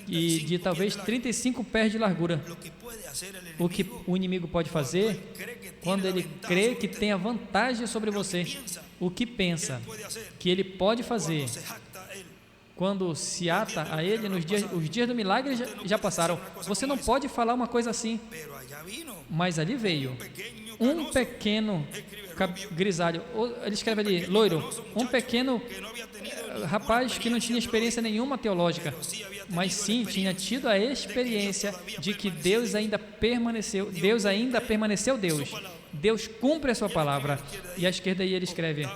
e de talvez 35 pés de largura. O que o inimigo pode fazer quando ele crê que tem a vantagem sobre você? O que pensa que ele pode fazer quando se ata a ele, os dias do milagre já passaram. Você não pode falar uma coisa assim. Mas ali veio um pequeno grisalho, ele escreve ali, loiro, um pequeno rapaz que não tinha experiência nenhuma teológica, mas sim tinha tido a experiência de que Deus ainda permaneceu Deus. Deus cumpre a sua palavra. E à esquerda aí ele escreve: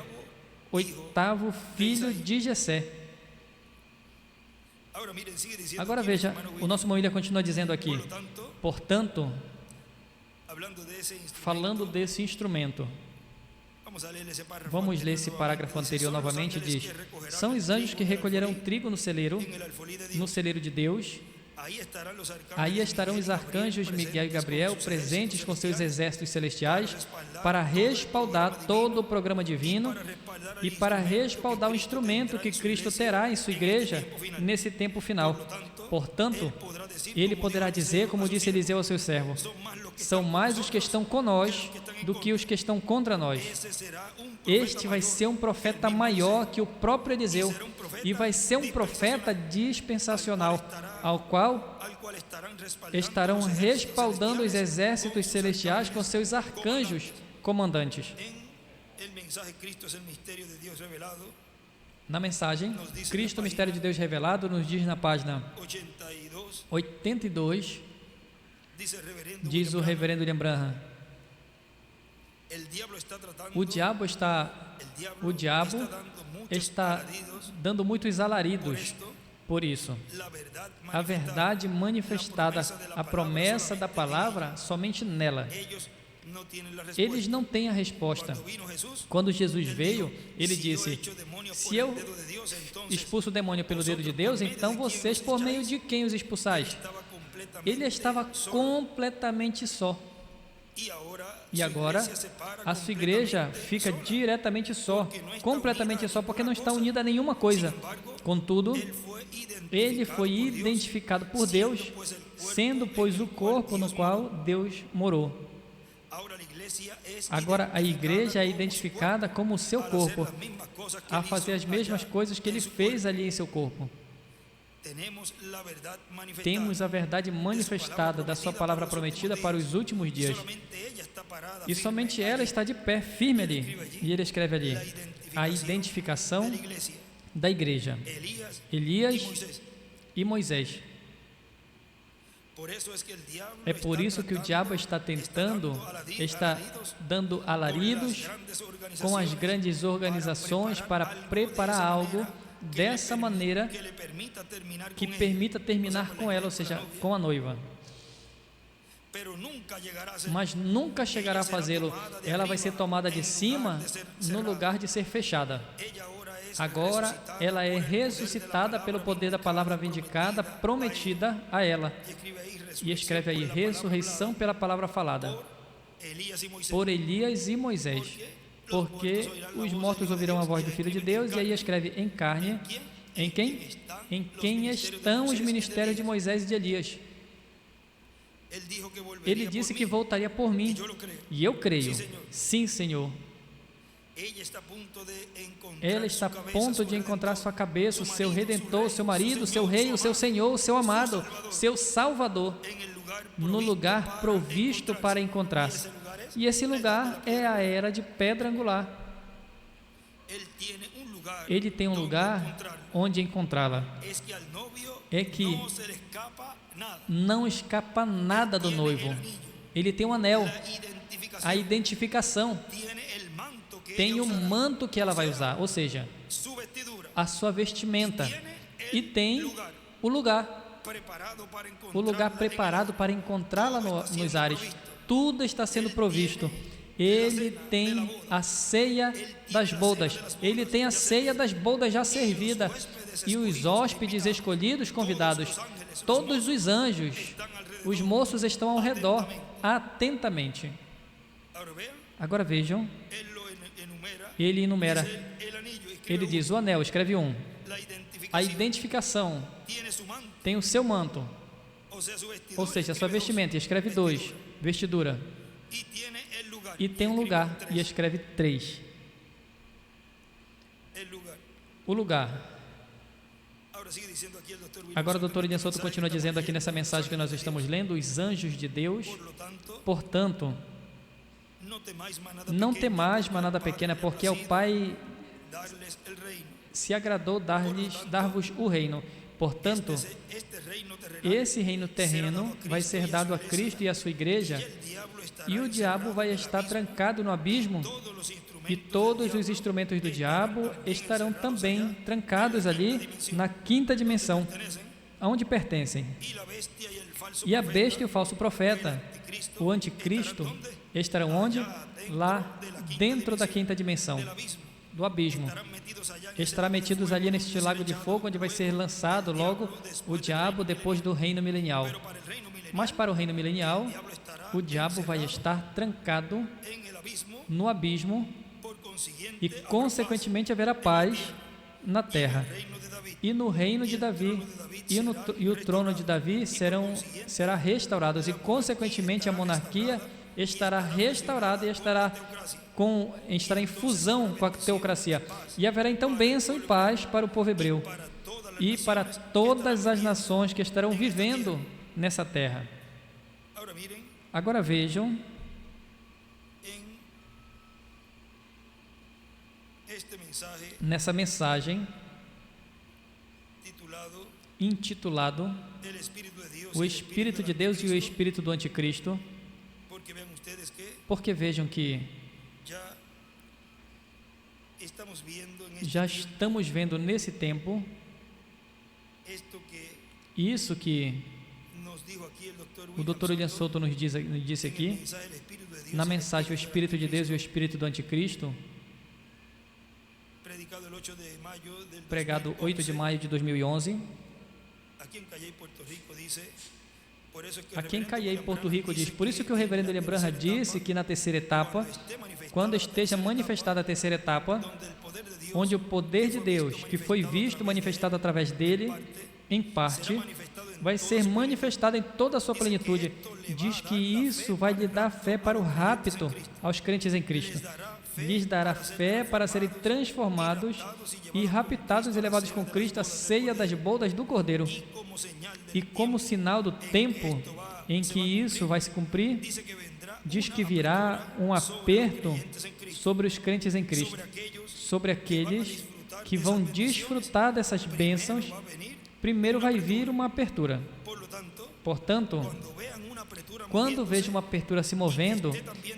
8º filho de Jessé. Agora veja, o nosso irmão William continua dizendo aqui: portanto, falando desse instrumento, vamos ler esse parágrafo anterior novamente. Diz: são os anjos que recolherão trigo no celeiro de Deus, Aí estarão os arcanjos Miguel e Gabriel presentes com seus exércitos celestiais para respaldar todo o programa divino e para respaldar o instrumento que Cristo terá em sua igreja nesse tempo final. Portanto, ele poderá dizer, como disse Eliseu ao seu servo: são mais os que estão com nós do que os que estão contra nós. Este vai ser um profeta maior que o próprio Eliseu e vai ser um profeta dispensacional, ao qual estarão respaldando os exércitos celestiais com seus arcanjos comandantes. Na mensagem, Cristo, o mistério de Deus revelado, nos diz na página 82, diz o reverendo William Branham: o diabo está dando muitos alaridos. Por isso, a verdade manifestada, a promessa da palavra, somente nela. Eles não têm a resposta. Quando Jesus veio, ele disse: se eu expulso o demônio pelo dedo de Deus, então vocês por meio de quem os expulsais? Ele estava completamente só. E agora a sua igreja fica diretamente só, completamente só, porque não está unida a nenhuma coisa. Contudo, ele foi identificado por Deus, sendo, pois, o corpo no qual Deus morou. Agora a igreja é identificada como o seu corpo, a fazer as mesmas coisas que ele fez ali em seu corpo. Temos a verdade manifestada da sua palavra prometida para os últimos dias. E somente ela está de pé, firme ali. E ele escreve ali: a identificação da igreja, Elias e Moisés. É por isso que o diabo está dando alaridos com as grandes organizações para preparar algo dessa maneira que permita terminar com ela, ou seja, com a noiva. Mas nunca chegará a fazê-lo. Ela vai ser tomada de cima no lugar de ser fechada. Agora ela é ressuscitada pelo poder da palavra vindicada, prometida a ela. E escreve aí: ressurreição pela palavra falada por Elias e Moisés. Porque os mortos ouvirão a voz do Filho de Deus. E aí escreve: em carne. Em quem? Em quem estão os ministérios de Moisés e de Elias. Ele disse que voltaria por mim. E eu creio. Sim, Senhor. Ela está a ponto de encontrar sua cabeça, o seu Redentor, o seu marido, o seu Rei, o seu Senhor, o seu amado, seu Salvador, no lugar provisto para encontrar-se. E esse lugar é a era de pedra angular. Ele tem um lugar onde encontrá-la. É que não escapa nada do noivo. Ele tem um anel, a identificação. Tem o manto que ela vai usar, ou seja, a sua vestimenta. E tem o lugar preparado para encontrá-la nos ares. Tudo está sendo provisto. Ele tem a ceia das bodas. Ele tem a ceia das bodas já servida. E os hóspedes escolhidos, convidados, todos os anjos, os moços estão ao redor, atentamente. Agora vejam. Ele enumera. Ele diz: o anel, escreve 1. A identificação tem o seu manto, ou seja, a sua vestimenta, e escreve 2. Vestidura. E tem um lugar, e escreve 3. O lugar. Agora o Dr. William Souto continua dizendo aqui nessa mensagem que nós estamos lendo: os anjos de Deus. Portanto, não temais, manada pequena, porque ao Pai se agradou dar-vos o reino. Portanto, esse reino terreno vai ser dado a Cristo e à sua igreja, e o diabo vai estar trancado no abismo, e todos os instrumentos do diabo estarão também trancados ali na quinta dimensão, aonde pertencem. E a besta e o falso profeta, o anticristo, estarão onde? Lá dentro da quinta dimensão, do abismo. estará metidos ali neste lago de fogo, onde vai ser lançado logo o diabo depois do reino milenial. Mas para o reino milenial, o diabo vai estar trancado no abismo e, consequentemente, haverá paz na terra. E no reino de Davi e o trono de Davi será restaurados e, consequentemente, a monarquia estará restaurada e estará em fusão com a teocracia. E haverá então bênção e paz para o povo hebreu e para todas as nações que estarão vivendo nessa terra. Agora vejam nessa mensagem intitulado O Espírito de Deus e o Espírito do Anticristo, porque vejam que já estamos vendo nesse tempo isso que o Dr. William Souto nos disse aqui, na mensagem O Espírito de Deus e o Espírito do Anticristo, pregado 8 de maio de 2011, aqui em Cayey, Porto Rico, diz: por isso que o reverendo William Branham disse que na terceira etapa, quando esteja manifestada a terceira etapa, onde o poder de Deus, que foi visto manifestado através dele, em parte, vai ser manifestado em toda a sua plenitude. Diz que isso vai lhe dar fé para o rapto aos crentes em Cristo. Lhes dará fé para serem transformados e raptados e levados com Cristo à ceia das bodas do Cordeiro. E como sinal do tempo em que isso vai se cumprir, diz que virá um aperto sobre os crentes em Cristo, sobre aqueles que vão desfrutar dessas bênçãos. Primeiro vai vir uma apertura. Portanto, quando vejo uma apertura se movendo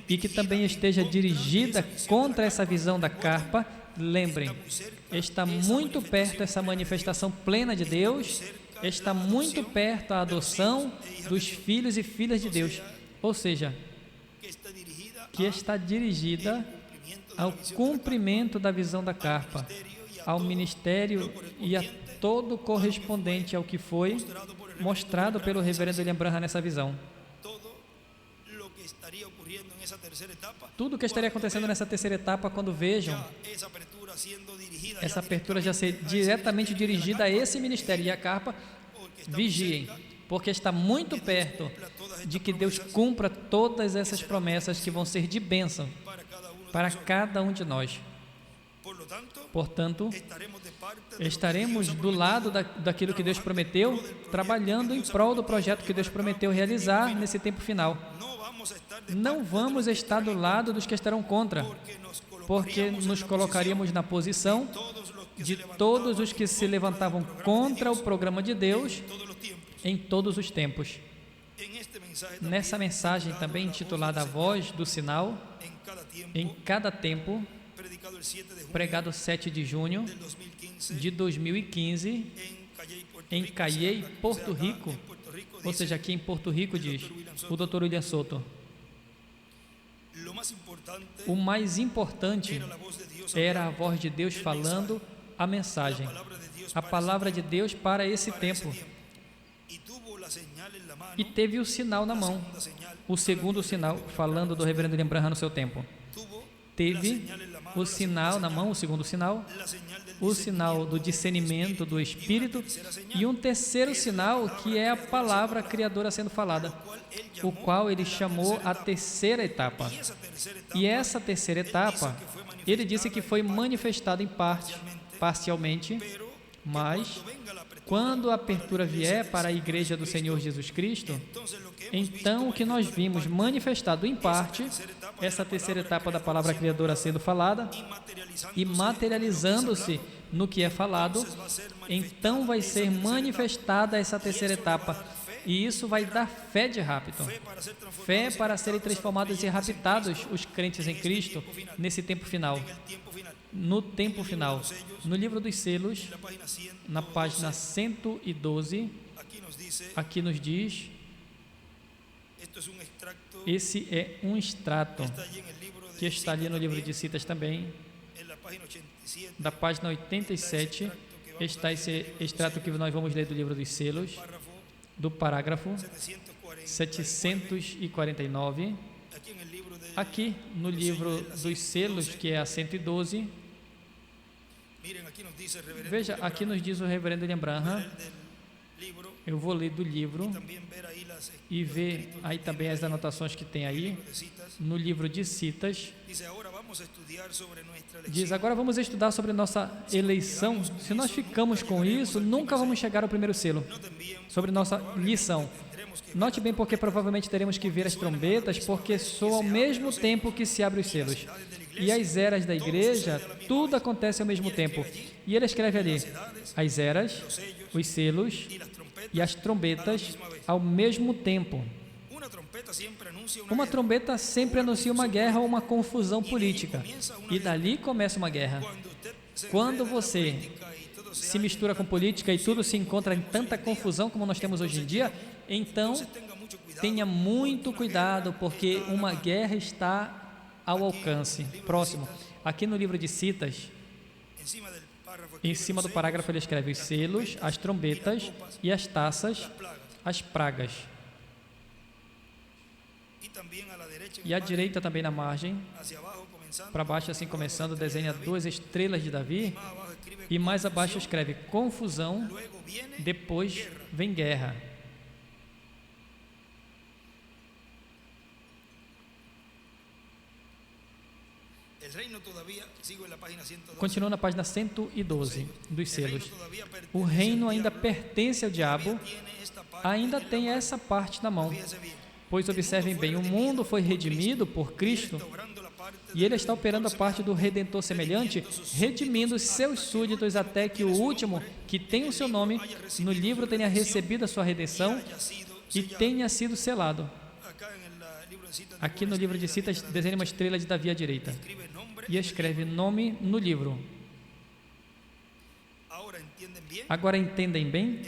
e que também esteja dirigida contra essa visão da carpa, lembrem, está muito perto essa manifestação plena de Deus, está muito perto a adoção dos filhos e filhas de Deus, ou seja, que está dirigida ao cumprimento da visão da carpa, ao ministério e a todo correspondente ao que foi mostrado pelo reverendo William Branham nessa visão. Tudo o que estaria acontecendo nessa terceira etapa, quando vejam essa apertura já ser diretamente dirigida a esse ministério e a carpa, vigiem, porque está muito perto de que Deus cumpra todas essas promessas que vão ser de bênção para cada um de nós. Portanto, estaremos do lado daquilo que Deus prometeu, trabalhando em prol do projeto que Deus prometeu realizar nesse tempo final. Não vamos estar do lado dos que estarão contra, porque nos colocaríamos na posição de todos os que se levantavam contra o programa de Deus em todos os tempos. Nessa mensagem também intitulada A Voz do Sinal, em cada tempo, pregado 7 de junho de 2015, em Cayey, Porto Rico, ou seja, aqui em Porto Rico, diz o Dr. William Souto, o mais importante era a voz de Deus falando a mensagem, a palavra de Deus para esse tempo. E teve o sinal na mão, o segundo sinal, falando do reverendo William Branham no seu tempo. Teve o sinal na mão, o segundo sinal, o sinal do discernimento do Espírito e um terceiro sinal, que é a palavra criadora sendo falada, o qual ele chamou a terceira etapa. E essa terceira etapa, ele disse que foi manifestada em parte, parcialmente, mas quando a apertura vier para a Igreja do Senhor Jesus Cristo, então o que nós vimos manifestado em parte, essa terceira etapa da palavra criadora sendo falada e materializando-se no que é falado, então vai ser manifestada essa terceira etapa, e isso vai dar fé de rapto, fé para serem transformados e raptados os crentes em Cristo nesse tempo final. No tempo final, no livro dos selos, na página 112, aqui nos diz, esse é um extrato que está ali no livro de Citas também, da página 87, está esse extrato que nós vamos ler do livro dos selos, do parágrafo 749. Aqui no livro dos selos, que é a 112, veja, aqui nos diz o reverendo William Branham. Eu vou ler do livro e ver aí também as anotações que tem aí no livro de citas. Diz, agora vamos estudar sobre nossa eleição. Se nós ficamos com isso, nunca vamos chegar ao primeiro selo. Sobre nossa lição. Note bem, porque provavelmente teremos que ver as trombetas, porque soa ao mesmo tempo que se abrem os selos. E as eras da igreja, tudo acontece ao mesmo tempo. E ele escreve ali, as eras, os selos e as trombetas ao mesmo tempo. Uma trombeta sempre anuncia uma guerra ou uma confusão política. E dali começa uma guerra. Quando você se mistura com política e tudo se encontra em tanta confusão como nós temos hoje em dia, então tenha muito cuidado, porque uma guerra está ao alcance, próximo. Aqui no livro de citas, em cima do parágrafo ele escreve os selos, as trombetas e as taças, as pragas. E à direita também na margem, para baixo assim começando, desenha 2 estrelas de Davi, e mais abaixo escreve confusão, depois vem guerra. Continua na página 112 dos selos. O reino ainda pertence ao diabo, ainda tem essa parte na mão. Pois observem bem, o mundo foi redimido por Cristo e ele está operando a parte do Redentor semelhante, redimindo seus súditos até que o último, que tem o seu nome no livro, tenha recebido a sua redenção e tenha sido selado. Aqui no livro de citas, desenha uma estrela de Davi à direita e escreve nome no livro. Agora entendem bem?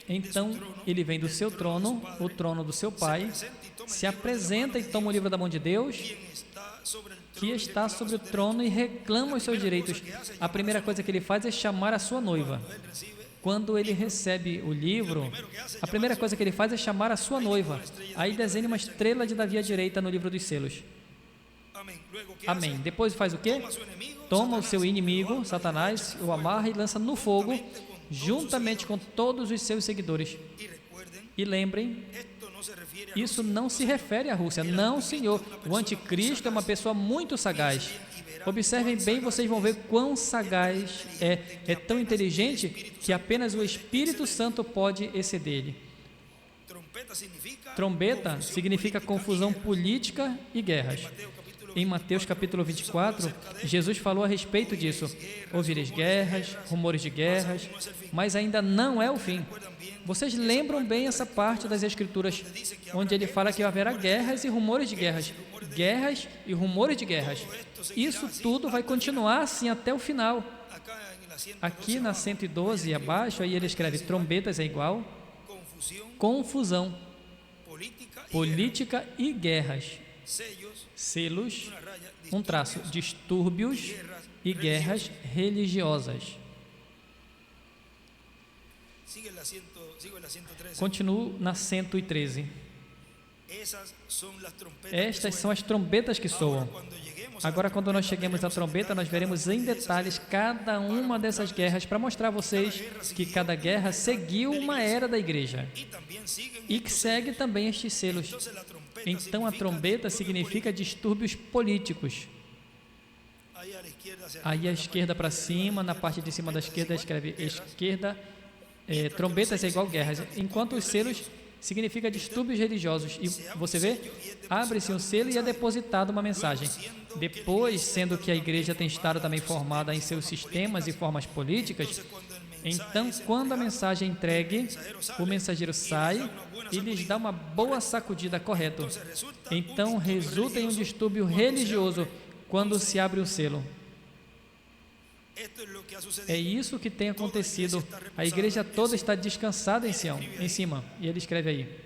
Então ele vem do seu trono, o trono do seu pai, se apresenta e toma o livro da mão de Deus, que está sobre o trono, e reclama os seus direitos. A primeira coisa que ele faz é chamar a sua noiva. Quando ele recebe o livro, a primeira coisa que ele faz é chamar a sua noiva. Aí desenha uma estrela de Davi à direita no livro dos selos. Amém. Depois faz o quê? Toma o seu inimigo, Satanás, o amarra e lança no fogo, juntamente com todos os seus seguidores. E lembrem, isso não se refere à Rússia. Não, senhor. O anticristo é uma pessoa muito sagaz. Observem bem, vocês vão ver quão sagaz é. É tão inteligente que apenas o Espírito Santo pode exceder-lhe. Trombeta significa confusão política e guerras. Em Mateus capítulo 24, Jesus falou a respeito disso. Ouvireis guerras, rumores de guerras, mas ainda não é o fim. Vocês lembram bem essa parte das Escrituras, onde ele fala que haverá guerras e rumores de guerras. Guerras e rumores de guerras. Isso tudo vai continuar assim até o final. Aqui na 112 abaixo, aí ele escreve trombetas é igual confusão, política e guerras. Selos, um traço, distúrbios e guerras religiosas. Continuo na 113. Estas são as trombetas que soam. Agora, quando nós chegamos à trombeta, nós veremos em detalhes cada uma dessas guerras para mostrar a vocês que cada guerra seguiu uma era da igreja e que segue também estes selos. Então, a trombeta significa distúrbios políticos. Aí, à esquerda para cima, na parte de cima da esquerda, escreve esquerda, trombetas é igual guerras, enquanto os selos significa distúrbios religiosos. E você vê, abre-se um selo e é depositada uma mensagem. Depois, sendo que a igreja tem estado também formada em seus sistemas e formas políticas, então, quando a mensagem é entregue, o mensageiro sai e lhes dá uma boa sacudida, correto. Então, resulta em um distúrbio religioso quando se abre o selo. É isso que tem acontecido. A igreja toda está descansada em cima. E ele escreve aí,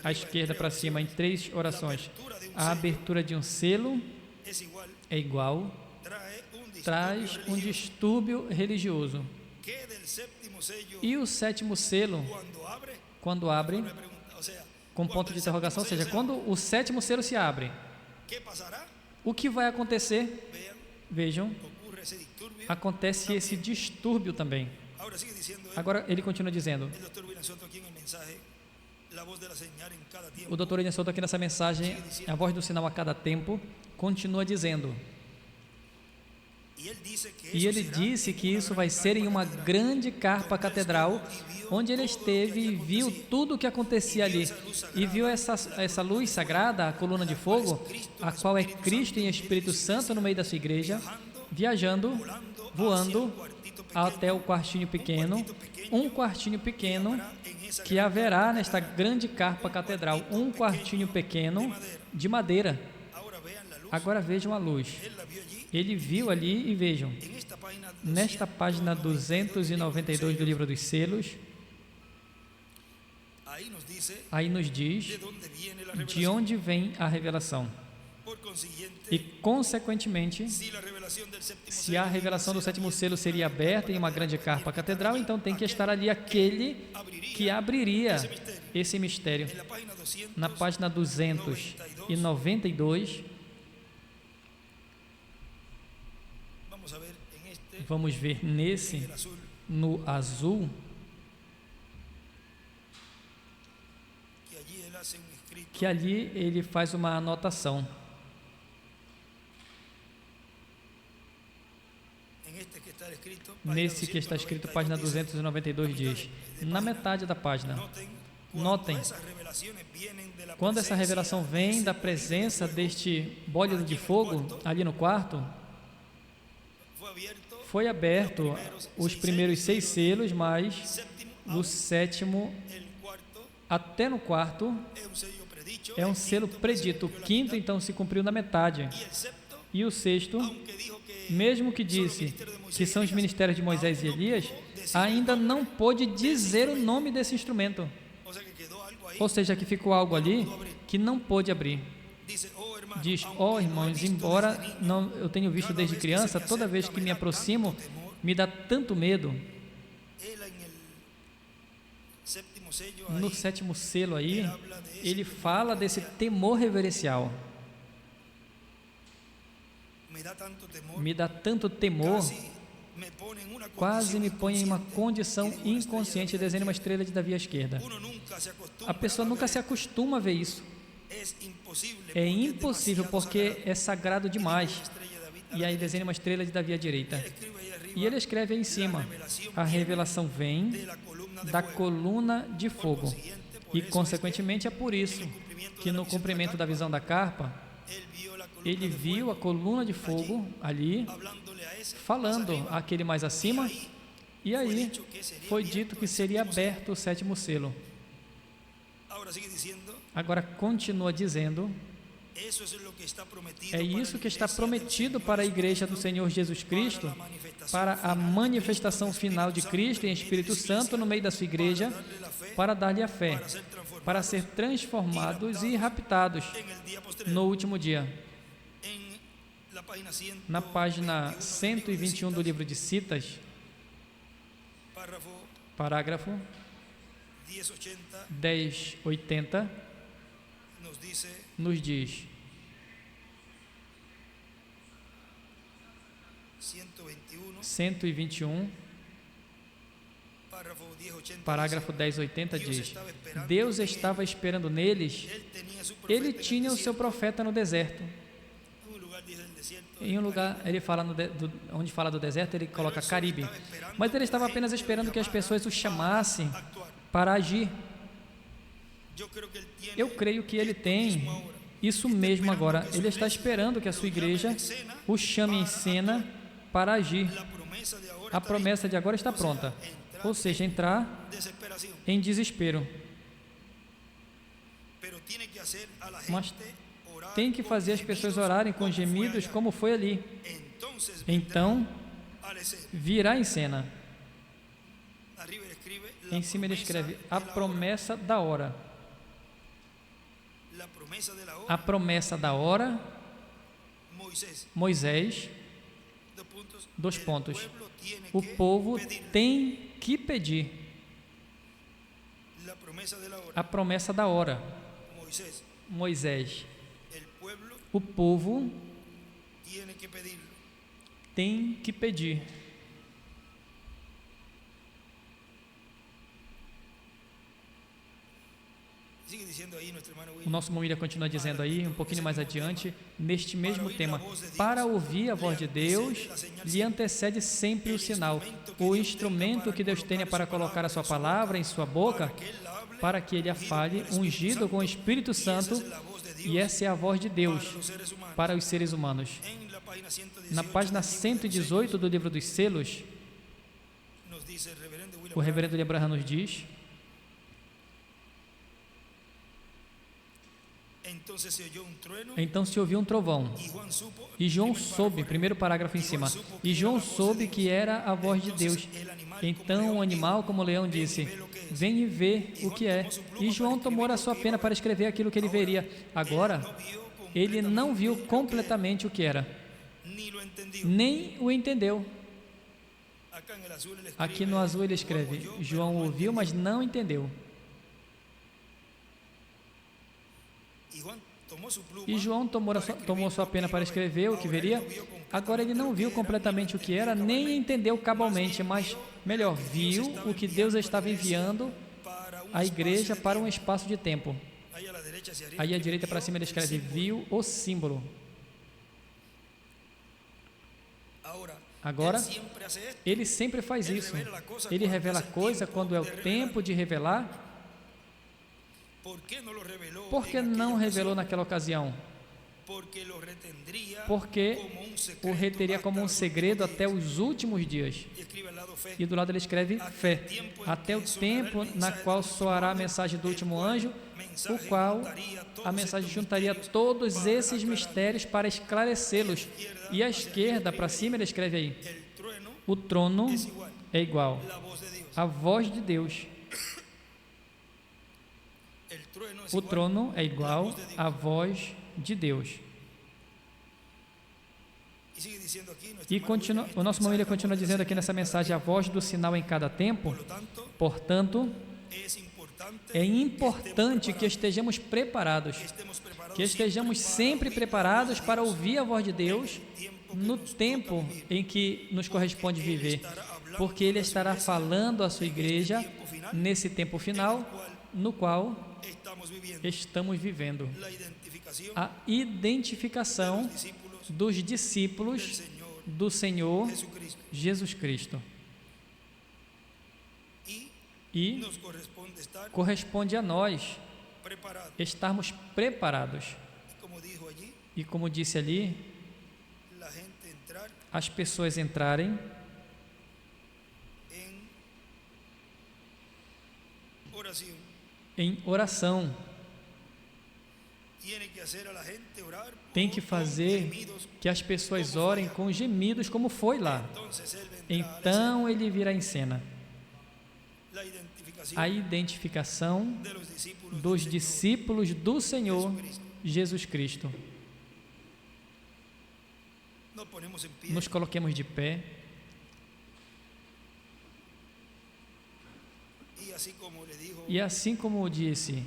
à esquerda para cima, em 3 orações. A abertura de um selo é igual traz um distúrbio religioso. E o sétimo selo, quando abre, com ponto de interrogação, ou seja, quando o sétimo selo se abre, o que vai acontecer? Vejam, acontece esse distúrbio também. Agora ele continua dizendo, o doutor William Souto aqui nessa mensagem, a voz do sinal a cada tempo, continua dizendo, e ele disse que isso vai ser em uma grande carpa catedral, onde ele esteve e viu tudo o que acontecia ali, e viu essa luz sagrada, a coluna de fogo, a qual é Cristo em Espírito Santo no meio da sua igreja, viajando, voando até o quartinho pequeno, um quartinho pequeno que haverá nesta grande carpa catedral, um quartinho pequeno de madeira. Agora vejam a luz. Ele viu ali e vejam, nesta página 292 do livro dos selos, aí nos diz de onde vem a revelação. E, consequentemente, se a revelação do sétimo selo seria aberta em uma grande carpa catedral, então tem que estar ali aquele que abriria esse mistério. Na página 292, vamos ver nesse, no azul, que ali ele faz uma anotação. Nesse que está escrito, página 292 diz, na metade da página, notem, quando essa revelação vem da presença deste bólido de fogo, ali no quarto, foi aberto os primeiros 6 selos, mas no sétimo até no quarto é um selo predito. O quinto, então, se cumpriu na metade. E o sexto, mesmo que disse que são os ministérios de Moisés e Elias, ainda não pôde dizer o nome desse instrumento. Ou seja, que ficou algo ali que não pôde abrir. Diz, irmãos, embora eu tenha visto desde criança, toda vez que me aproximo, me dá tanto medo. No sétimo selo aí, ele fala desse temor reverencial. Me dá tanto temor, quase me põe em uma condição inconsciente, desenha uma estrela de Davi à esquerda. A pessoa nunca se acostuma a ver isso. É impossível, porque é sagrado demais. E aí desenha uma estrela de Davi à direita. E ele escreve aí em cima, a revelação vem da coluna de fogo. E, consequentemente, é por isso que no cumprimento da visão da carpa, ele viu a coluna de fogo ali, falando àquele mais acima, e aí foi dito que seria aberto o sétimo selo. Agora continua dizendo, é isso que está prometido para a igreja do Senhor Jesus Cristo, para a manifestação final de Cristo em Espírito Santo no meio da sua igreja, para dar-lhe a fé, para ser transformados e raptados no último dia. Na página 121 do livro de Citas, parágrafo 1080, nos diz, 121, parágrafo 1080 diz, Deus estava esperando neles, ele tinha o seu profeta no deserto. Em um lugar, ele fala onde fala do deserto, ele coloca Caribe. Mas ele estava apenas esperando que as pessoas o chamassem para agir. Eu creio que ele tem isso mesmo agora. Ele está esperando que a sua igreja o chame em cena para agir. A promessa de agora está pronta. Ou seja, entrar em desespero. Mas tem que fazer as pessoas orarem com gemidos, como foi ali. Então, virá em cena. Em cima ele escreve a promessa da hora. A promessa da hora, Moisés, 2 pontos. O povo tem que pedir a promessa da hora. Moisés. O povo tem que pedir. O nosso irmão continua dizendo aí, um pouquinho mais adiante, neste mesmo tema: para ouvir a voz de Deus, lhe antecede sempre o sinal, o instrumento que Deus tenha para colocar a sua palavra em sua boca, para que ele a fale, ungido com o Espírito Santo, e essa é a voz de Deus para os seres humanos. Na página 118 do livro dos selos, o reverendo William Branham nos diz: então se ouviu um trovão, e João soube, primeiro parágrafo em cima, e João soube que era a voz de Deus. Então o animal, como o leão, disse: vem e vê o que é. E João tomou a sua pena para escrever aquilo que ele veria. Agora, ele não viu completamente o que era, nem o entendeu. Aqui no azul ele escreve: João ouviu, mas não entendeu. E João tomou sua pena para escrever o que veria. Agora ele não viu completamente o que era, nem entendeu cabalmente, mas, melhor, viu o que Deus estava enviando à igreja para um espaço de tempo. Aí à direita para cima ele escreve: viu o símbolo. Agora, ele sempre faz isso. Ele revela a coisa quando é o tempo de revelar. Por que não revelou naquela ocasião? Porque o reteria como um segredo até os últimos dias. E do lado ele escreve: fé, até o tempo na qual soará a mensagem do último anjo, o qual a mensagem juntaria todos esses mistérios para esclarecê-los. E à esquerda, para cima, ele escreve aí: o trono é igual à voz de Deus. O trono é igual à voz de Deus. E o nosso irmão continua dizendo aqui nessa mensagem: a voz do sinal em cada tempo. Portanto, é importante que estejamos preparados, que estejamos sempre preparados para ouvir a voz de Deus no tempo em que nos corresponde viver, porque Ele estará falando à sua igreja nesse tempo final, no qual estamos vivendo. A identificação dos discípulos do Senhor Jesus Cristo. E corresponde a nós estarmos preparados. E como disse ali, as pessoas entrarem em oração. Tem que fazer que as pessoas orem com gemidos, como foi lá. Então ele virá em cena. A identificação dos discípulos do Senhor Jesus Cristo. Nos coloquemos de pé. E assim como disse,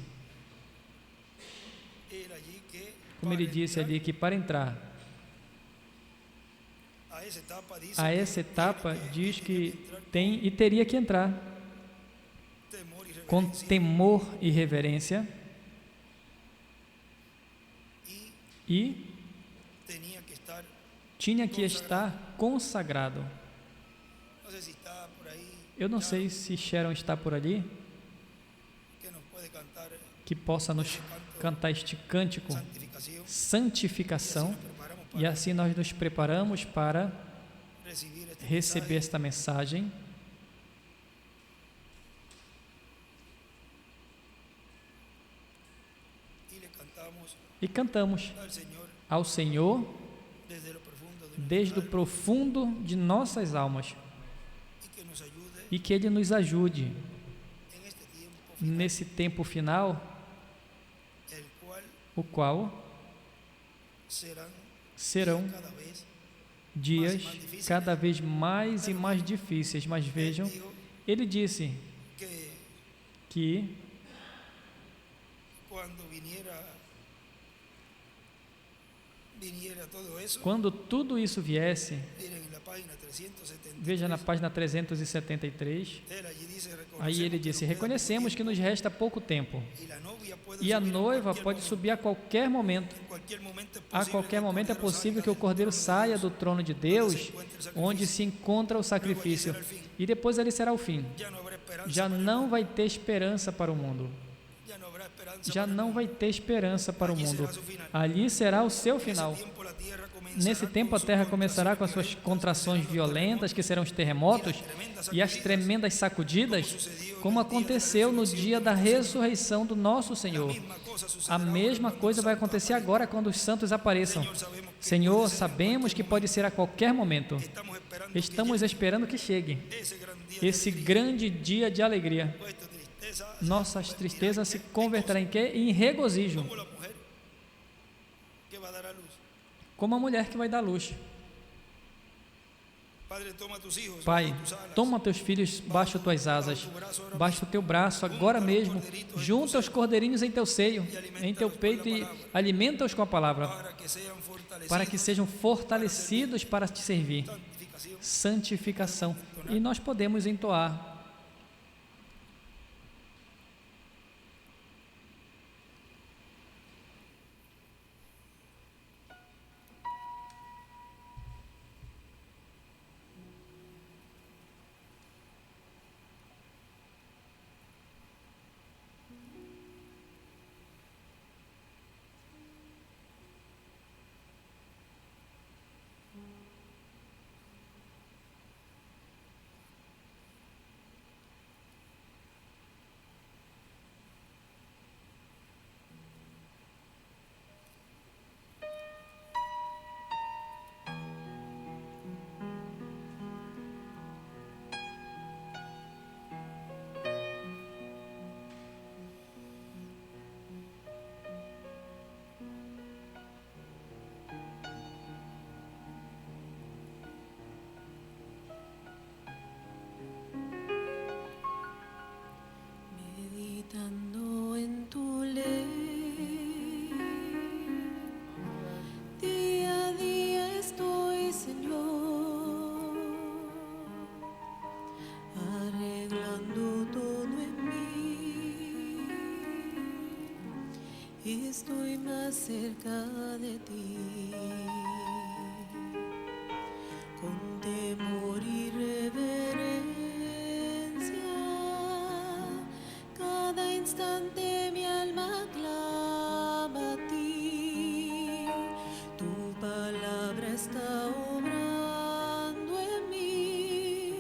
como ele disse ali, que para entrar a essa etapa diz que tem e teria que entrar com temor e reverência, e tinha que estar consagrado. Eu não sei se Sharon está por ali, que possa nos cantar este cântico, santificação, e assim nós nos preparamos para receber esta mensagem. E cantamos ao Senhor desde o profundo de nossas almas, e que Ele nos ajude nesse tempo final, o qual serão dias cada vez mais e mais difíceis, mas vejam, ele disse que quando tudo isso viesse, veja na página 373, aí ele disse: reconhecemos que nos resta pouco tempo e a noiva pode subir a qualquer momento. A qualquer momento é possível que o Cordeiro saia do trono de Deus, onde se encontra o sacrifício, e depois ali será o fim. Já não vai ter esperança para o mundo. Já não vai ter esperança para o mundo. Ali será o seu final. Nesse tempo a terra começará com as suas contrações violentas, que serão os terremotos, e as tremendas sacudidas, como aconteceu no dia da ressurreição do nosso Senhor. A mesma coisa vai acontecer agora quando os santos apareçam. Senhor, sabemos que pode ser a qualquer momento. Estamos esperando que chegue esse grande dia de alegria. Nossas tristezas se converterão em quê? Em regozijo. Como a mulher que vai dar luz. Pai, toma teus filhos baixo tuas asas, baixo o teu braço agora mesmo, junta os cordeirinhos em teu seio, em teu peito, e alimenta-os com a palavra, para que sejam fortalecidos para te servir. Santificação. E nós podemos entoar. Meditando en tu ley, día a día estoy, Señor, arreglando todo en mí. Estoy más cerca de ti, con temor y reverencia. Cada instante mi alma clama a ti. Tu palabra está obrando en mí,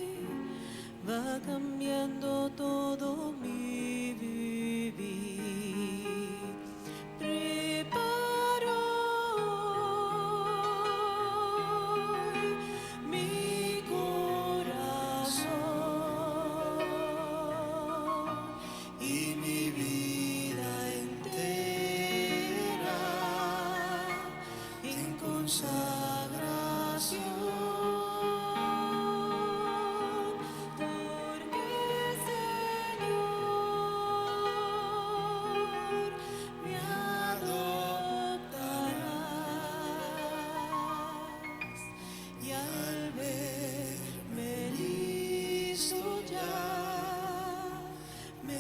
va cambiando todo mi vivir. Preparo mi corazón y mi vida entera en consagración, porque Señor me adoptarás, y al verme listo ya me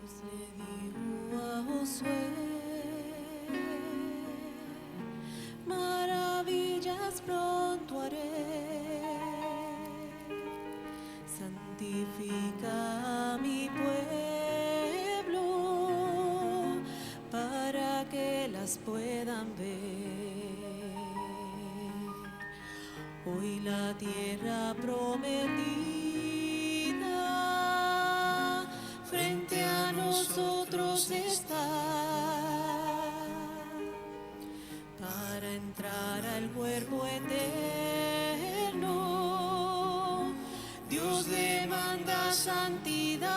Dios le dijo a Josué: maravillas pronto haré. Santifica a mi pueblo para que las puedan ver. Hoy la tierra prometida frente a nosotros está para entrar al cuerpo eterno. Dios demanda santidad.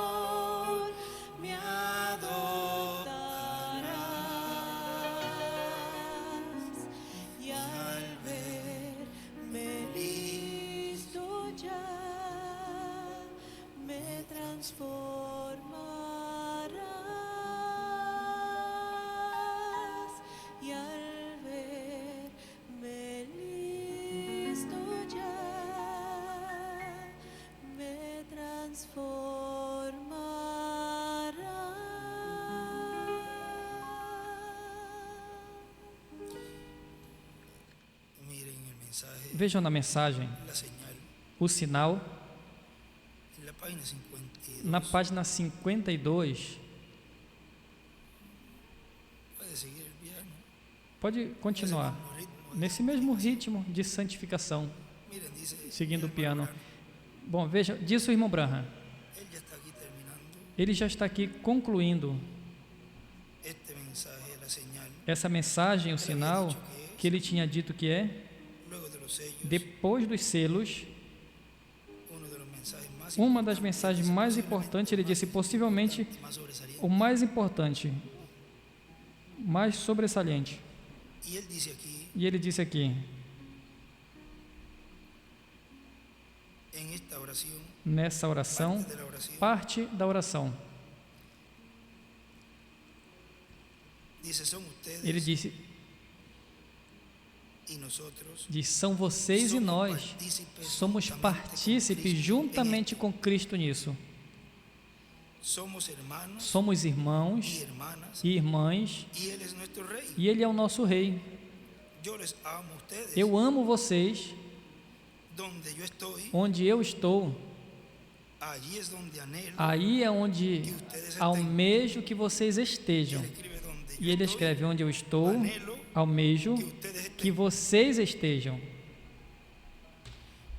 Señor, me adoptarás y al verme listo ya me transformarás y al verme listo ya me transformará. Miren el mensaje, Vejam na mensagem la señal, o sinal en la página 52. na página 52. Puede seguir el piano. Pode continuar Ese mismo ritmo. nesse mesmo ritmo de santificação, Miren, dice, seguindo o el piano. hermano Bom, veja, disse o irmão Branham, Él ya está aquí terminando ele já está aqui concluindo este mensaje, la señal. essa mensagem, o sinal que ele tinha dito que é, Luego de los sellos, depois dos selos, uno de los mensajes más uma das importantes, mensagens mais importantes, ele disse, possivelmente más sobresaliente. o mais importante, mais sobressalente. Y él dice aquí, E ele disse aqui, en esta oración, nessa oração, parte de la oración, parte da oração, dice, son ustedes ele disse, y nosotros são vocês e nós, somos partícipes juntamente com Cristo nisso. somos hermanos Somos y irmãos hermanas e irmãs, y Él es nuestro Rey. e Ele é o nosso Rei. Yo les amo a ustedes. Eu amo vocês, Donde yo estoy, onde eu estou, allí es donde anhelo aí é onde que ustedes estén. almejo que vocês Y estejam. él escribe donde E yo ele estoy, escreve, onde eu estou, anhelo almejo que ustedes estén. que vocês estejam.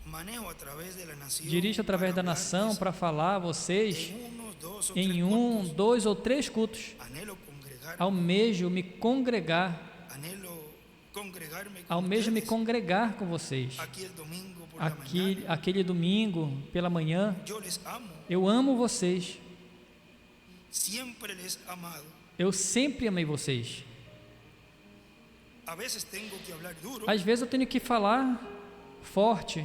Manejo a través de la nación Dirijo através da para nação hablarles para falar a vocês en unos, dos o em tres 1, cultos. 2 ou 3 cultos. Anhelo congregar, Almejo me congregar, anhelo congregarme con almejo me ustedes. congregar com vocês. Aquí el domingo por la mañana. Aquele domingo pela manhã, Yo les amo, eu amo vocês. siempre les he amado. Eu sempre amei vocês. A veces tengo que hablar duro, Às vezes eu tenho que falar forte,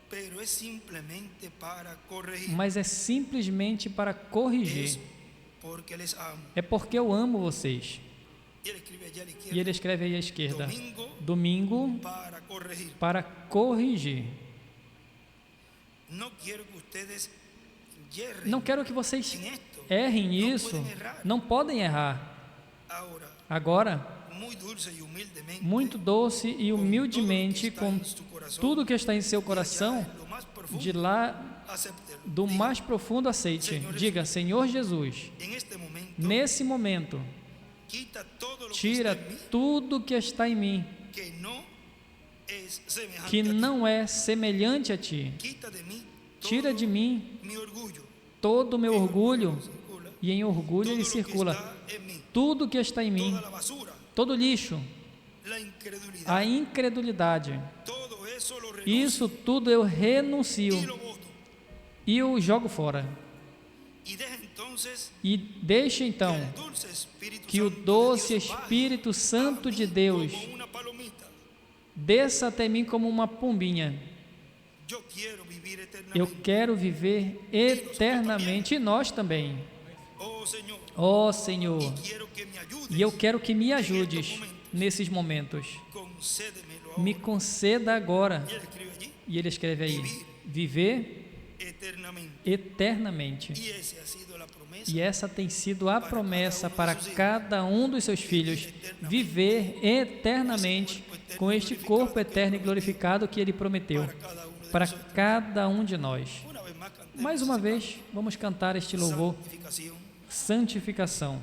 pero es simplemente para corregir. mas é simplesmente para corrigir. Es porque les amo. É porque eu amo vocês. E ele escreve aí à esquerda: domingo para corregir. para corrigir. No quiero que ustedes yerren Não quero que vocês en esto. errem No nisso, pueden errar. não podem errar. Ahora, Agora, muy dulce y humildemente, muito doce e humildemente, com tudo que está em seu coração, lo más profundo, de lá acéptelo. do mais profundo aceite. Diga: Senhor Jesus, En este momento, nesse momento, quita todo lo tira que está en mí, tudo que está em mim, que no es semejante que a ti. não é semelhante a Ti. Quita de mí Tira todo de mim mi orgullo. todo o meu orgulho, Circula. e em orgulho Todo ele lo que circula. está en mí, Tudo que está em mim, toda la basura, todo lixo, la incredulidad, a incredulidade, todo eso lo renuncio isso tudo eu renuncio y lo voto. e eu jogo fora. Y deja entonces E deixe então el dulce Espíritu que o Santo de doce Dios Espírito baje Santo a de mí Deus como una palomita. desça até mim como uma pombinha. Yo quiero vivir eternamente. Eu quero viver eternamente, e nós também. Oh Señor, Ó Senhor, quiero que me ayudes. e eu quero que me ajudes nesses momentos. Concédemelo Me ahora. conceda agora. Y él escribe allí, E ele escreve aí: viver eternamente. eternamente. Y esa ha sido la promesa. E essa tem sido a promessa para cada um dos seus filhos: viver eternamente com este corpo eterno e glorificado que ele prometeu para cada um de nós. Una vez más cantemos Mais uma vez, vamos cantar este louvor: santificación. santificação.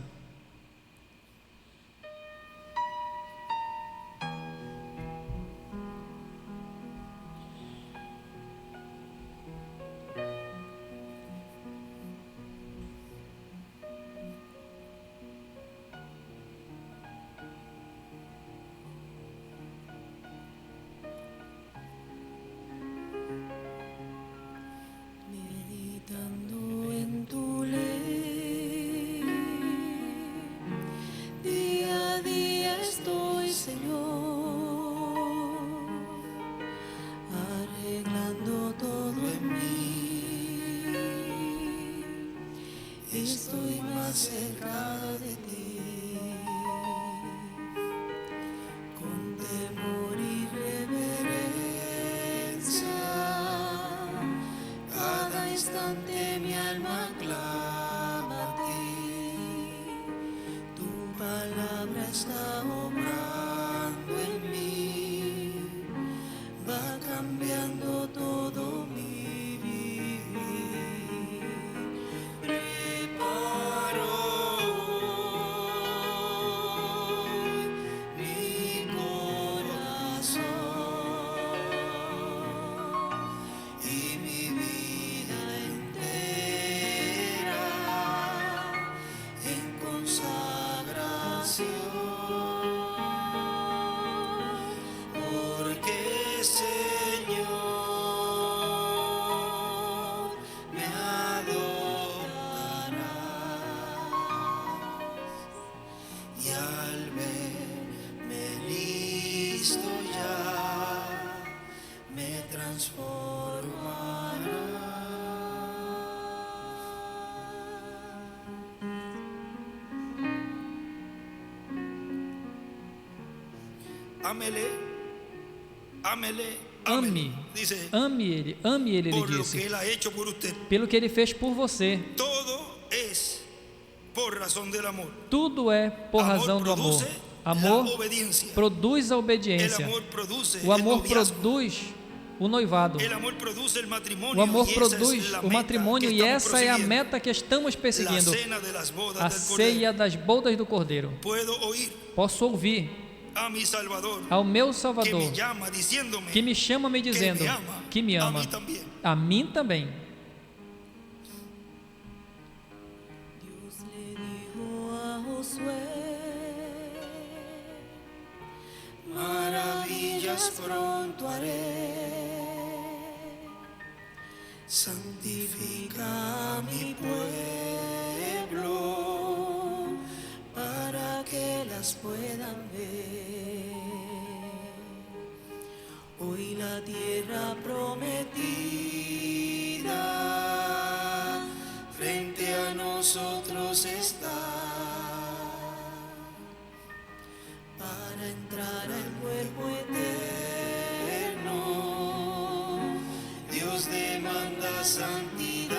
Meditando en tu ley, día a día estoy, Señor, arreglando todo en mí. Estoy más cerca de ti, con temor y reverencia. Cada instante mi alma clama a ti. Tu palabra está obrando en mí, va cambiando todo mi vivir. Preparo mi corazón y mi vida entera en consagración, porque Señor me adorarás, y al verme listo ya me transformará. Ámele, ámele, Ame, dice, ame ele, por lo que disse, él ha hecho por usted. pelo que ele fez por você. Todo es por razón del amor. Tudo é por razão do amor. produce Amor la obediencia. produz a El obediência. amor produce O amor el noviazgo. produz o noivado. El amor produce el matrimonio. O amor y esa produz es la o meta matrimônio, que e estamos essa é a prosiguiendo. meta que estamos La perseguindo. cena de las bodas A del ceia Cordero. das bodas do Cordeiro. Puedo oír Posso ouvir a mi Salvador ao meu que Salvador, me llama diciéndome que me chama me dizendo que me a ama. mí también. A mim também. Dios le dijo a Josué: maravillas pronto haré, santifica a mi pueblo para que las puedan ver. Hoy la tierra prometida frente a nosotros está. entrará el cuerpo eterno. Dios demanda santidad.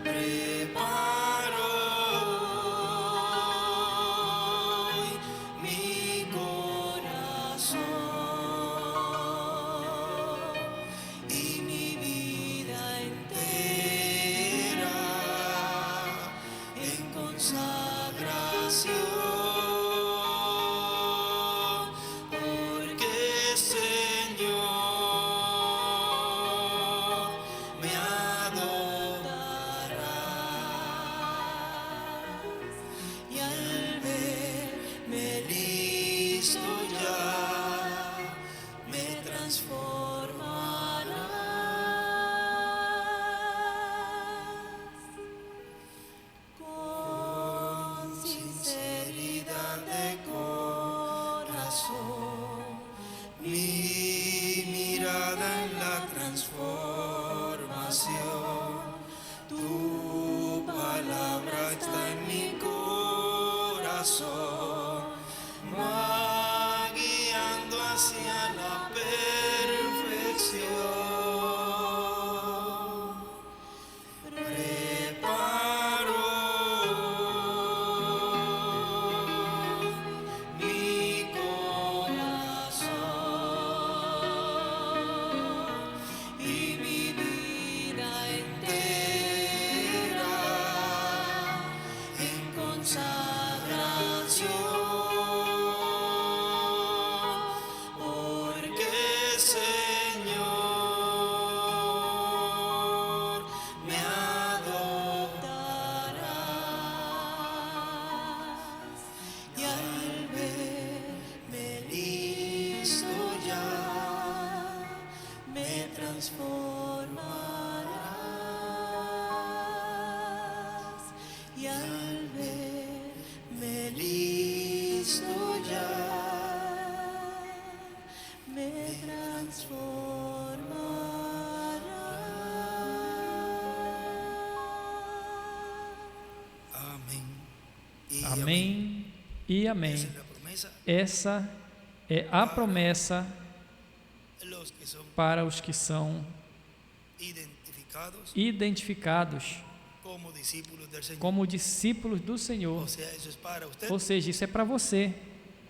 Preparo hoy mi corazón y mi vida entera en consagración. Porque Señor me adorarás y al verme listo ya me transformarás Con sinceridad de corazón, mi mirada en la transformación. Tu palabra está en mi corazón, va guiando hacia la perfección. Preparo mi corazón y mi vida entera en consagración. Porque Señor me adorarás y al verme listo ya me transformarás y al verme listo ya me transformarás. amén y Amém e amém. Esa es la promesa. Essa é a promessa Los que son para os que são identificados identificados como discípulos del Señor. como discípulos do Senhor. O sea, eso es para usted Ou seja, isso é para você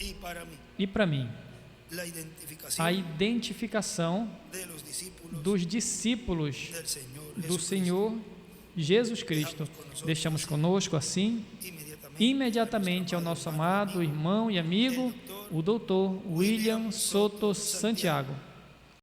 y para mí. e para mim. La identificación A identificação de los discípulos dos discípulos del Señor do Jesucristo. Senhor Jesus Cristo. Deixamos conosco assim, imediatamente ao nosso amado irmão e amigo, o doutor William Soto Santiago.